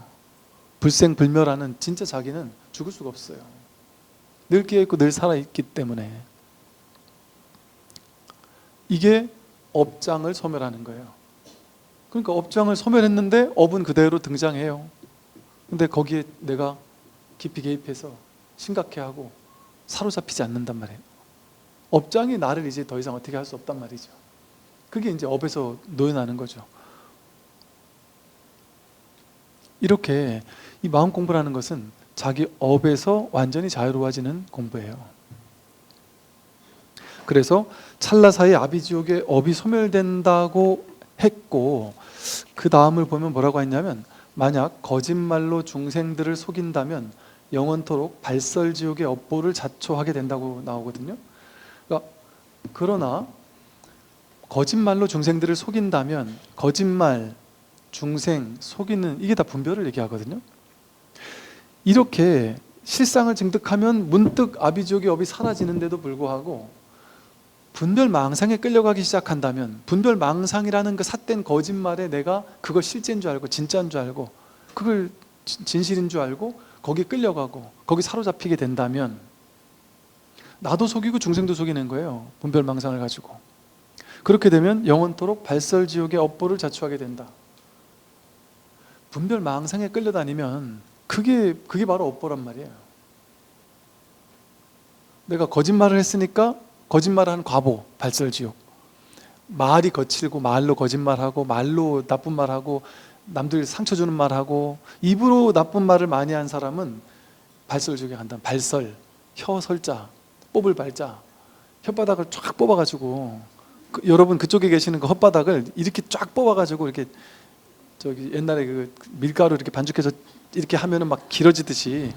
불생불멸하는 진짜 자기는 죽을 수가 없어요. 늘 깨어있고 늘 살아있기 때문에. 이게 업장을 소멸하는 거예요. 그러니까 업장을 소멸했는데 업은 그대로 등장해요. 근데 거기에 내가 깊이 개입해서 심각해하고 사로잡히지 않는단 말이에요. 업장이 나를 이제 더 이상 어떻게 할 수 없단 말이죠. 그게 이제 업에서 노연하는 거죠. 이렇게 이 마음 공부라는 것은 자기 업에서 완전히 자유로워지는 공부예요. 그래서 찰나 사이 아비지옥의 업이 소멸된다고 했고, 그 다음을 보면 뭐라고 했냐면 만약 거짓말로 중생들을 속인다면 영원토록 발설지옥의 업보를 자초하게 된다고 나오거든요. 그러나 거짓말로 중생들을 속인다면 거짓말, 중생, 속이는 이게 다 분별을 얘기하거든요. 이렇게 실상을 증득하면 문득 아비지옥의 업이 사라지는데도 불구하고 분별망상에 끌려가기 시작한다면 분별망상이라는 그 삿된 거짓말에 내가 그걸 실제인 줄 알고 진짜인 줄 알고 그걸 진실인 줄 알고 거기 끌려가고 거기 사로잡히게 된다면 나도 속이고 중생도 속이는 거예요. 분별망상을 가지고. 그렇게 되면 영원토록 발설지옥의 업보를 자초하게 된다. 분별망상에 끌려다니면 그게 바로 업보란 말이에요. 내가 거짓말을 했으니까 거짓말하는 과보, 발설지옥. 말이 거칠고 말로 거짓말하고 말로 나쁜 말하고 남들 상처 주는 말하고 입으로 나쁜 말을 많이 한 사람은 발설지옥에 간다. 발설, 혀 설자, 뽑을 발자, 혓바닥을 쫙 뽑아가지고 여러분 그쪽에 계시는 그 혓바닥을 이렇게 쫙 뽑아가지고 이렇게 저기 옛날에 그 밀가루 이렇게 반죽해서 이렇게 하면은 막 길어지듯이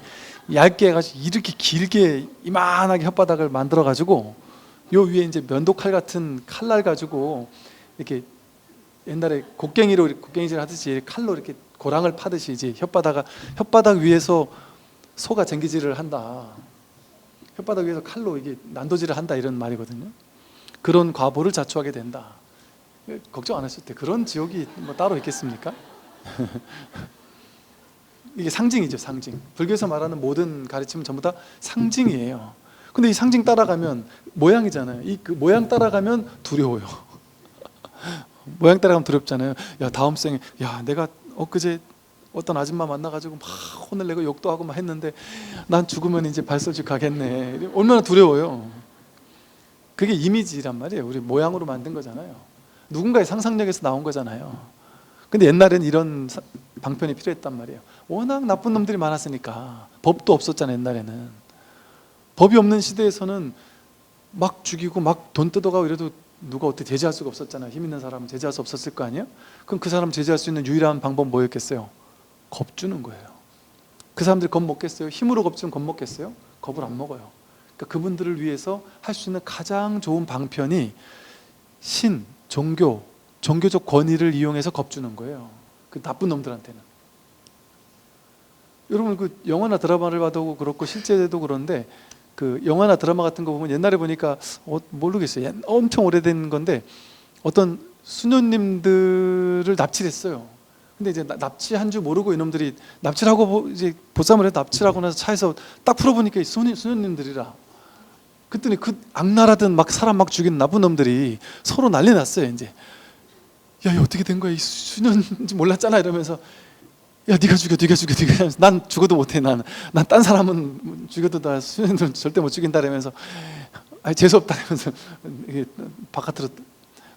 얇게 해가지고 이렇게 길게 이만하게 혓바닥을 만들어가지고 요 위에 이제 면도칼 같은 칼날 가지고 이렇게 옛날에 곡괭이질 하듯이 칼로 이렇게 고랑을 파듯이 이제 혓바닥 위에서 소가 쟁기질을 한다. 혓바닥 위에서 칼로 이게 난도질을 한다 이런 말이거든요. 그런 과보를 자초하게 된다. 걱정 안 하셔도 돼. 그런 지옥이 뭐 따로 있겠습니까? 이게 상징이죠, 상징. 불교에서 말하는 모든 가르침은 전부 다 상징이에요. 근데 이 상징 따라가면 모양이잖아요. 그 모양 따라가면 두려워요. 모양 따라가면 두렵잖아요. 야, 다음 생에 내가 엊그제 어떤 아줌마 만나가지고 막 혼을 내고 욕도 하고 막 했는데 난 죽으면 이제 발설지옥 가겠네. 얼마나 두려워요. 그게 이미지란 말이에요. 우리 모양으로 만든 거잖아요. 누군가의 상상력에서 나온 거잖아요. 근데 옛날엔 이런 방편이 필요했단 말이에요. 워낙 나쁜 놈들이 많았으니까. 법도 없었잖아요, 옛날에는. 법이 없는 시대에서는 막 죽이고 막 돈 뜯어가고 이래도 누가 어떻게 제재할 수가 없었잖아요. 힘 있는 사람은 제재할 수 없었을 거 아니에요? 그럼 그 사람 제재할 수 있는 유일한 방법 뭐였겠어요? 겁주는 거예요. 그 사람들이 겁 먹겠어요? 힘으로 겁주면 겁 먹겠어요? 겁을 안 먹어요. 그러니까 그분들을 위해서 할 수 있는 가장 좋은 방편이 신, 종교적 권위를 이용해서 겁주는 거예요. 그 나쁜 놈들한테는. 여러분 그 영화나 드라마를 봐도 그렇고 실제도 그런데 그 영화나 드라마 같은 거 보면 옛날에 보니까 모르겠어요. 엄청 오래된 건데 어떤 수녀님들을 납치를 했어요. 근데 이제 납치한 줄 모르고 이놈들이 납치를 하고 이제 보쌈을 해서 납치를 하고 나서 차에서 딱 풀어보니까 수녀님들이라. 그랬더니 그 악랄하던 막 사람 막 죽이는 나쁜 놈들이 서로 난리 났어요. 이제 야, 이거 어떻게 된 거야? 이 수녀인지 몰랐잖아 이러면서 야, 네가 죽여. 난 죽어도 못해. 난 딴 사람은 죽여도 나 수녀들은 절대 못 죽인다 이러면서 재수 없다 이러면서 바깥으로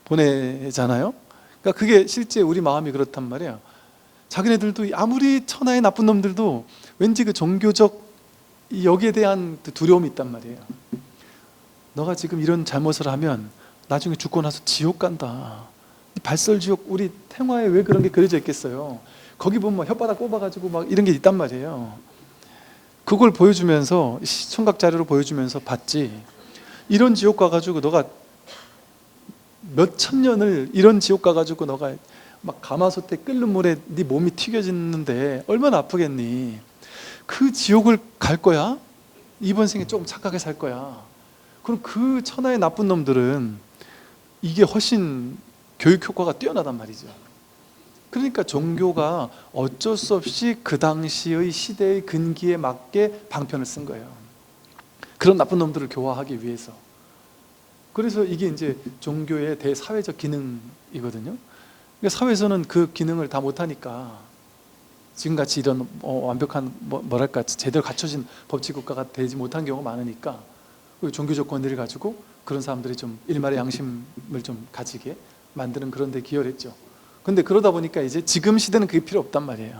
보내잖아요. 그러니까 그게 실제 우리 마음이 그렇단 말이에요. 자기네들도 아무리 천하의 나쁜 놈들도 왠지 그 종교적 여기에 대한 두려움이 있단 말이에요. 너가 지금 이런 잘못을 하면 나중에 죽고 나서 지옥 간다. 발설지옥, 우리 태화에 왜 그런 게 그려져 있겠어요? 거기 보면 혓바닥 뽑아가지고 막 이런 게 있단 말이에요. 그걸 보여주면서 시청각 자료로 보여주면서 봤지. 이런 지옥 가가지고 너가 몇 천 년을 이런 지옥 가가지고 너가 막 가마솥에 끓는 물에 네 몸이 튀겨지는데 얼마나 아프겠니? 그 지옥을 갈 거야? 이번 생에 조금 착하게 살 거야. 그럼 그 천하의 나쁜 놈들은 이게 훨씬 교육 효과가 뛰어나단 말이죠. 그러니까 종교가 어쩔 수 없이 그 당시의 시대의 근기에 맞게 방편을 쓴 거예요. 그런 나쁜 놈들을 교화하기 위해서. 그래서 이게 이제 종교의 대사회적 기능이거든요. 그러니까 사회에서는 그 기능을 다 못하니까 지금같이 이런 완벽한 뭐랄까 제대로 갖춰진 법치국가가 되지 못한 경우가 많으니까 종교적 권위를 가지고 그런 사람들이 좀 일말의 양심을 좀 가지게 만드는 그런 데 기여했죠. 근데 그러다 보니까 이제 지금 시대는 그게 필요 없단 말이에요.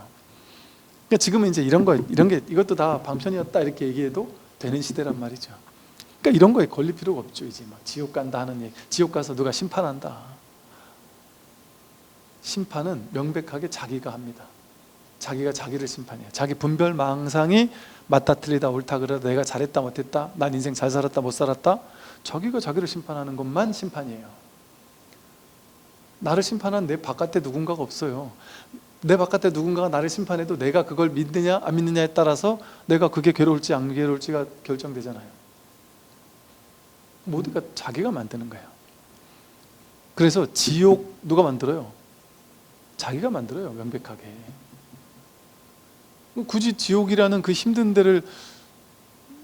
그러니까 지금은 이제 이런 게 이것도 다 방편이었다 이렇게 얘기해도 되는 시대란 말이죠. 그러니까 이런 거에 걸릴 필요가 없죠. 이제 막 지옥 간다 하는 얘기, 지옥 가서 누가 심판한다. 심판은 명백하게 자기가 합니다. 자기가 자기를 심판해요. 자기 분별망상이 맞다 틀리다 옳다 그러다 내가 잘했다 못했다 난 인생 잘 살았다 못 살았다 자기가 자기를 심판하는 것만 심판이에요. 나를 심판하는 내 바깥에 누군가가 없어요. 내 바깥에 누군가가 나를 심판해도 내가 그걸 믿느냐 안 믿느냐에 따라서 내가 그게 괴로울지 안 괴로울지가 결정되잖아요. 모두가 자기가 만드는 거예요. 그래서 지옥 누가 만들어요? 자기가 만들어요. 명백하게. 굳이 지옥이라는 그 힘든 데를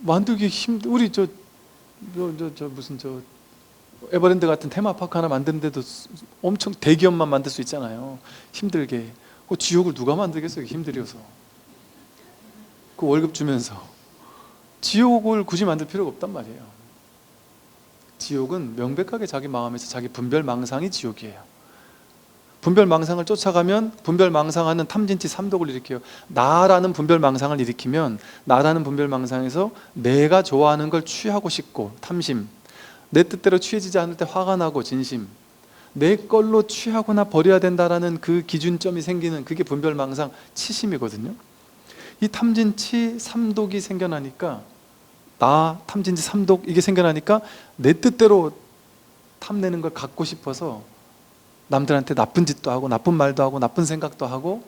만들기 우리 무슨 에버랜드 같은 테마파크 하나 만드는데도 엄청 대기업만 만들 수 있잖아요. 힘들게. 그 지옥을 누가 만들겠어요? 힘들어서. 그 월급 주면서. 지옥을 굳이 만들 필요가 없단 말이에요. 지옥은 명백하게 자기 마음에서 자기 분별망상이 지옥이에요. 분별망상을 쫓아가면 분별망상하는 탐진치 삼독을 일으켜요. 나라는 분별망상을 일으키면 나라는 분별망상에서 내가 좋아하는 걸 취하고 싶고 탐심, 내 뜻대로 취해지지 않을 때 화가 나고 진심, 내 걸로 취하거나 버려야 된다라는 그 기준점이 생기는 그게 분별망상 치심이거든요. 이 탐진치 삼독이 생겨나니까 나 탐진치 삼독 이게 생겨나니까 내 뜻대로 탐내는 걸 갖고 싶어서 남들한테 나쁜 짓도 하고 나쁜 말도 하고 나쁜 생각도 하고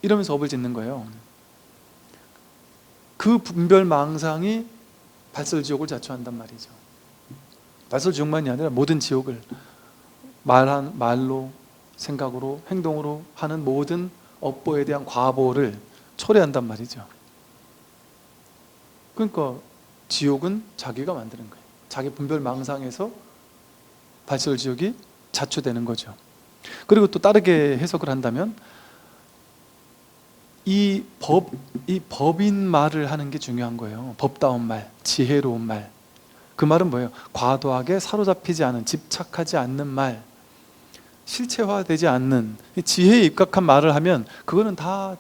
이러면서 업을 짓는 거예요. 그 분별망상이 발설지옥을 자초한단 말이죠. 발설지옥만이 아니라 모든 지옥을 말로 생각으로 행동으로 하는 모든 업보에 대한 과보를 초래한단 말이죠. 그러니까 지옥은 자기가 만드는 거예요. 자기 분별망상에서 발설지옥이 자초되는 거죠. 그리고 또 다르게 해석을 한다면 이 법인 말을 하는 게 중요한 거예요. 법다운 말, 지혜로운 말. 그 말은 뭐예요? 과도하게 사로잡히지 않은, 집착하지 않는 말, 실체화되지 않는 지혜에 입각한 말을 하면 그거는 다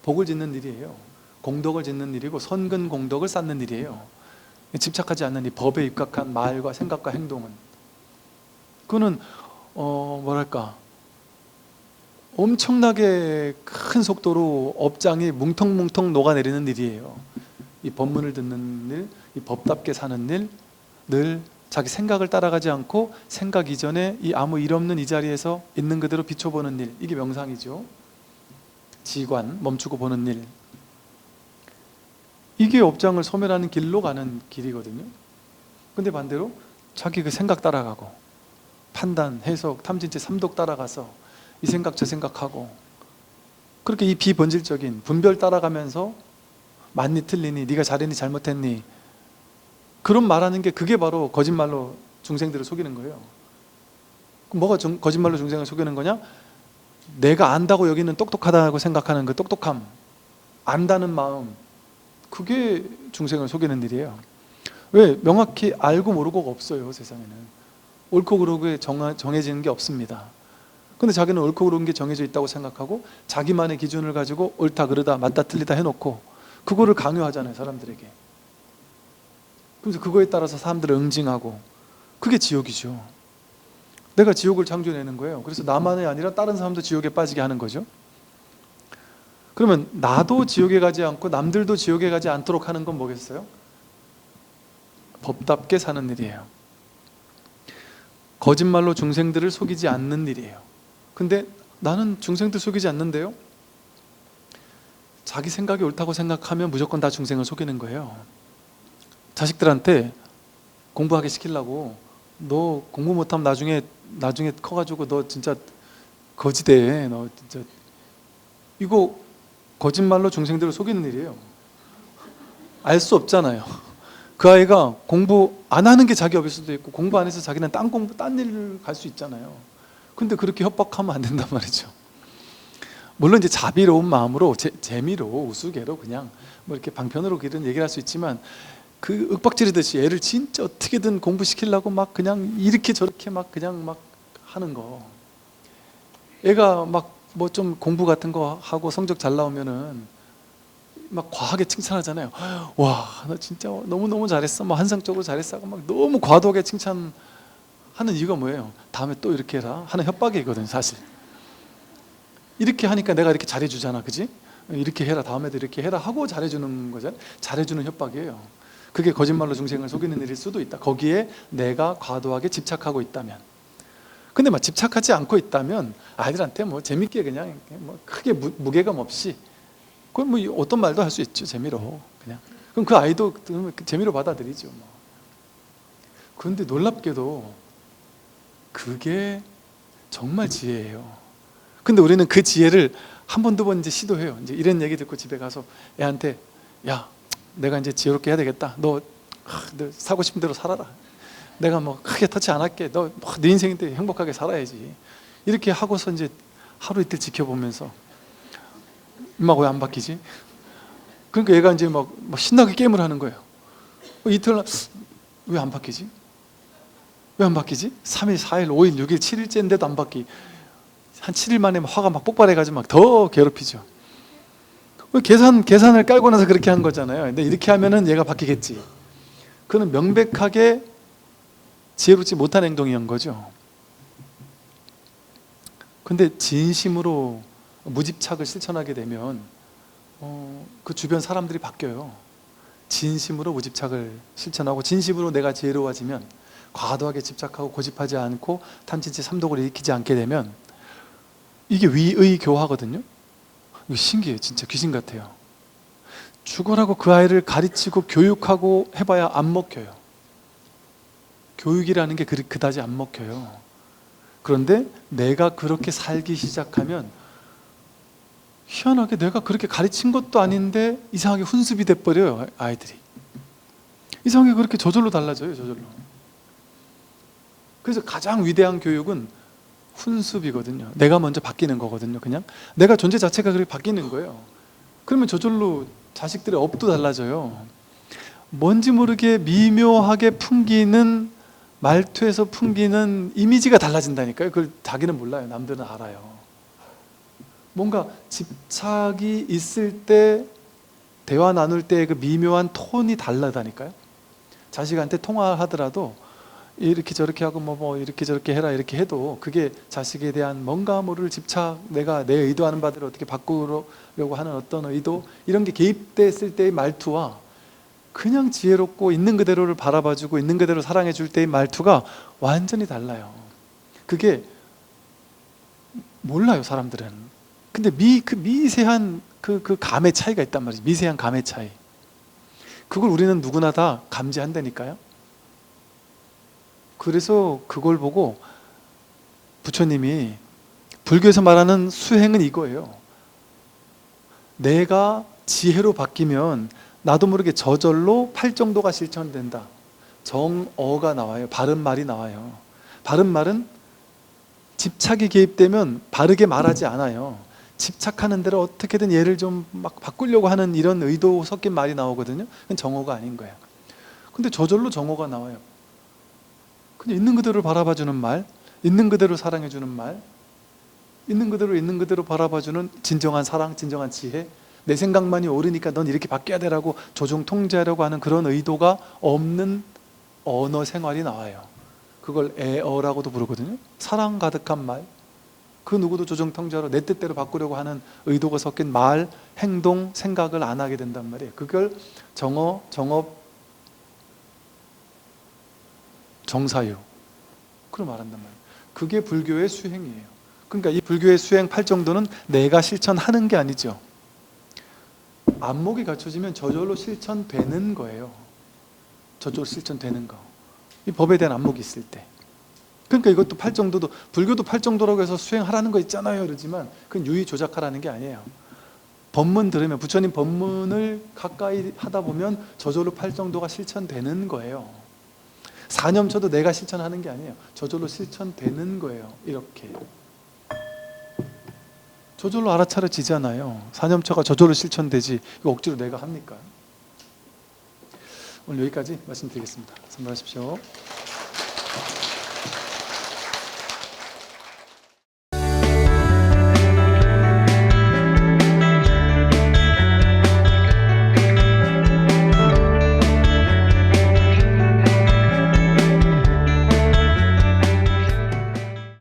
복을 짓는 일이에요. 공덕을 짓는 일이고 선근 공덕을 쌓는 일이에요. 집착하지 않는 이 법에 입각한 말과 생각과 행동은 그거는 뭐랄까 엄청나게 큰 속도로 업장이 뭉텅뭉텅 녹아내리는 일이에요. 이 법문을 듣는 일, 이 법답게 사는 일, 늘 자기 생각을 따라가지 않고 생각 이전에 이 아무 일 없는 이 자리에서 있는 그대로 비춰보는 일, 이게 명상이죠. 지관, 멈추고 보는 일, 이게 업장을 소멸하는 길로 가는 길이거든요. 근데 반대로 자기 그 생각 따라가고 판단, 해석, 탐진치 삼독 따라가서 이 생각 저 생각하고 그렇게 이 비본질적인 분별 따라가면서 맞니 틀리니 네가 잘했니 잘못했니 그런 말하는 게 그게 바로 거짓말로 중생들을 속이는 거예요. 그럼 뭐가 거짓말로 중생을 속이는 거냐? 내가 안다고 여기는 똑똑하다고 생각하는 그 똑똑함, 안다는 마음, 그게 중생을 속이는 일이에요. 왜? 명확히 알고 모르고가 없어요. 세상에는 옳고 그르게 정해지는 게 없습니다. 근데 자기는 옳고 그른 게 정해져 있다고 생각하고 자기만의 기준을 가지고 옳다 그르다 맞다 틀리다 해놓고 그거를 강요하잖아요. 사람들에게. 그래서 그거에 따라서 사람들을 응징하고 그게 지옥이죠. 내가 지옥을 창조해내는 거예요. 그래서 나만이 아니라 다른 사람도 지옥에 빠지게 하는 거죠. 그러면 나도 지옥에 가지 않고 남들도 지옥에 가지 않도록 하는 건 뭐겠어요? 법답게 사는 일이에요. 거짓말로 중생들을 속이지 않는 일이에요. 근데 나는 중생들 속이지 않는데요? 자기 생각이 옳다고 생각하면 무조건 다 중생을 속이는 거예요. 자식들한테 공부하게 시키려고 너 공부 못하면 나중에 커가지고 너 진짜 거지돼. 너 진짜 이거 거짓말로 중생들을 속이는 일이에요. 알 수 없잖아요. 그 아이가 공부 안 하는 게 자기 업일 수도 있고 공부 안 해서 자기는 딴 일을 갈 수 있잖아요. 근데 그렇게 협박하면 안 된단 말이죠. 물론 이제 자비로운 마음으로 재미로 우스개로 그냥 뭐 이렇게 방편으로 이런 얘기를 할 수 있지만 그 윽박지르듯이 애를 진짜 어떻게든 공부시키려고 막 그냥 이렇게 저렇게 막 그냥 막 하는 거. 애가 막 뭐 좀 공부 같은 거 하고 성적 잘 나오면은 막 과하게 칭찬하잖아요. 와, 너 진짜 너무너무 잘했어. 뭐 한상적으로 잘했어. 하고 막 너무 과도하게 칭찬하는 이유가 뭐예요? 다음에 또 이렇게 해라 하는 협박이거든요, 사실. 이렇게 하니까 내가 이렇게 잘해주잖아, 그지? 이렇게 해라, 다음에도 이렇게 해라 하고 잘해주는 거잖아요. 잘해주는 협박이에요. 그게 거짓말로 중생을 속이는 일일 수도 있다. 거기에 내가 과도하게 집착하고 있다면. 근데 막 집착하지 않고 있다면 아이들한테 뭐 재밌게 그냥 뭐 크게 무게감 없이 그건 뭐 어떤 말도 할 수 있죠. 재미로 그냥. 그럼 그 아이도 재미로 받아들이죠. 뭐. 그런데 놀랍게도 그게 정말 지혜예요. 근데 우리는 그 지혜를 한 번, 두 번 이제 시도해요. 이제 이런 얘기 듣고 집에 가서 애한테 야, 내가 이제 지혜롭게 해야 되겠다. 너 사고 싶은 대로 살아라. 내가 뭐 크게 터치 안 할게. 너 네 인생인데 행복하게 살아야지. 이렇게 하고서 이제 하루 이틀 지켜보면서 엄마가 왜 안 바뀌지? 그러니까 얘가 이제 막 신나게 게임을 하는 거예요. 이틀 왜 안 바뀌지? 왜 안 바뀌지? 3일, 4일, 5일, 6일, 7일째인데도 안 바뀌. 한 7일 만에 화가 막 폭발해가지고 막 더 괴롭히죠. 계산을 깔고 나서 그렇게 한 거잖아요. 근데 이렇게 하면은 얘가 바뀌겠지. 그는 명백하게 지혜롭지 못한 행동이었던 거죠. 근데 진심으로 무집착을 실천하게 되면 그 주변 사람들이 바뀌어요. 진심으로 무집착을 실천하고 진심으로 내가 지혜로워지면 과도하게 집착하고 고집하지 않고 탐진치 삼독을 일으키지 않게 되면 이게 위의 교화거든요. 이거 신기해요. 진짜 귀신 같아요. 죽어라고 그 아이를 가르치고 교육하고 해봐야 안 먹혀요. 교육이라는 게 그다지 안 먹혀요. 그런데 내가 그렇게 살기 시작하면 희한하게 내가 그렇게 가르친 것도 아닌데 이상하게 훈습이 돼버려요. 아이들이 이상하게 그렇게 저절로 달라져요. 저절로. 그래서 가장 위대한 교육은 훈습이거든요. 내가 먼저 바뀌는 거거든요. 그냥 내가 존재 자체가 그렇게 바뀌는 거예요. 그러면 저절로 자식들의 업도 달라져요. 뭔지 모르게 미묘하게 풍기는 말투에서 풍기는 이미지가 달라진다니까요. 그걸 자기는 몰라요. 남들은 알아요. 뭔가 집착이 있을 때 대화 나눌 때 그 미묘한 톤이 달라다니까요. 자식한테 통화하더라도 이렇게 저렇게 하고 뭐 이렇게 저렇게 해라 이렇게 해도 그게 자식에 대한 뭔가 모를 집착, 내가 내 의도하는 바대로 어떻게 바꾸려고 하는 어떤 의도 이런 게 개입됐을 때의 말투와 그냥 지혜롭고 있는 그대로를 바라봐주고 있는 그대로 사랑해 줄 때의 말투가 완전히 달라요. 그게 몰라요 사람들은. 근데 그 미세한 그 감의 차이가 있단 말이죠. 미세한 감의 차이. 그걸 우리는 누구나 다 감지한다니까요. 그래서 그걸 보고 부처님이 불교에서 말하는 수행은 이거예요. 내가 지혜로 바뀌면 나도 모르게 저절로 팔정도가 실천된다. 정어가 나와요. 바른 말이 나와요. 바른 말은 집착이 개입되면 바르게 말하지 않아요. 집착하는 대로 어떻게든 얘를 좀 막 바꾸려고 하는 이런 의도 섞인 말이 나오거든요. 그건 정어가 아닌 거예요. 근데 저절로 정어가 나와요. 그냥 있는 그대로 바라봐주는 말, 있는 그대로 사랑해주는 말, 있는 그대로 바라봐주는 진정한 사랑, 진정한 지혜, 내 생각만이 옳으니까 넌 이렇게 바뀌어야 되라고 조종 통제하려고 하는 그런 의도가 없는 언어 생활이 나와요. 그걸 애어라고도 부르거든요. 사랑 가득한 말, 그 누구도 조종 통제하러 내 뜻대로 바꾸려고 하는 의도가 섞인 말, 행동, 생각을 안 하게 된단 말이에요. 그걸 정어, 정업, 정사유 그걸 말한단 말이에요. 그게 불교의 수행이에요. 그러니까 이 불교의 수행 8정도는 내가 실천하는 게 아니죠. 안목이 갖춰지면 저절로 실천되는 거예요. 저절로 실천되는 거. 이 법에 대한 안목이 있을 때. 그러니까 이것도 8정도도 불교도 8정도라고 해서 수행하라는 거 있잖아요. 그러지만 그건 유의 조작하라는 게 아니에요. 법문 들으면 부처님 법문을 가까이 하다 보면 저절로 8정도가 실천되는 거예요. 사념처도 내가 실천하는 게 아니에요. 저절로 실천되는 거예요. 이렇게 저절로 알아차려지잖아요. 사념처가 저절로 실천되지 이거 억지로 내가 합니까? 오늘 여기까지 말씀드리겠습니다. 선물하십시오.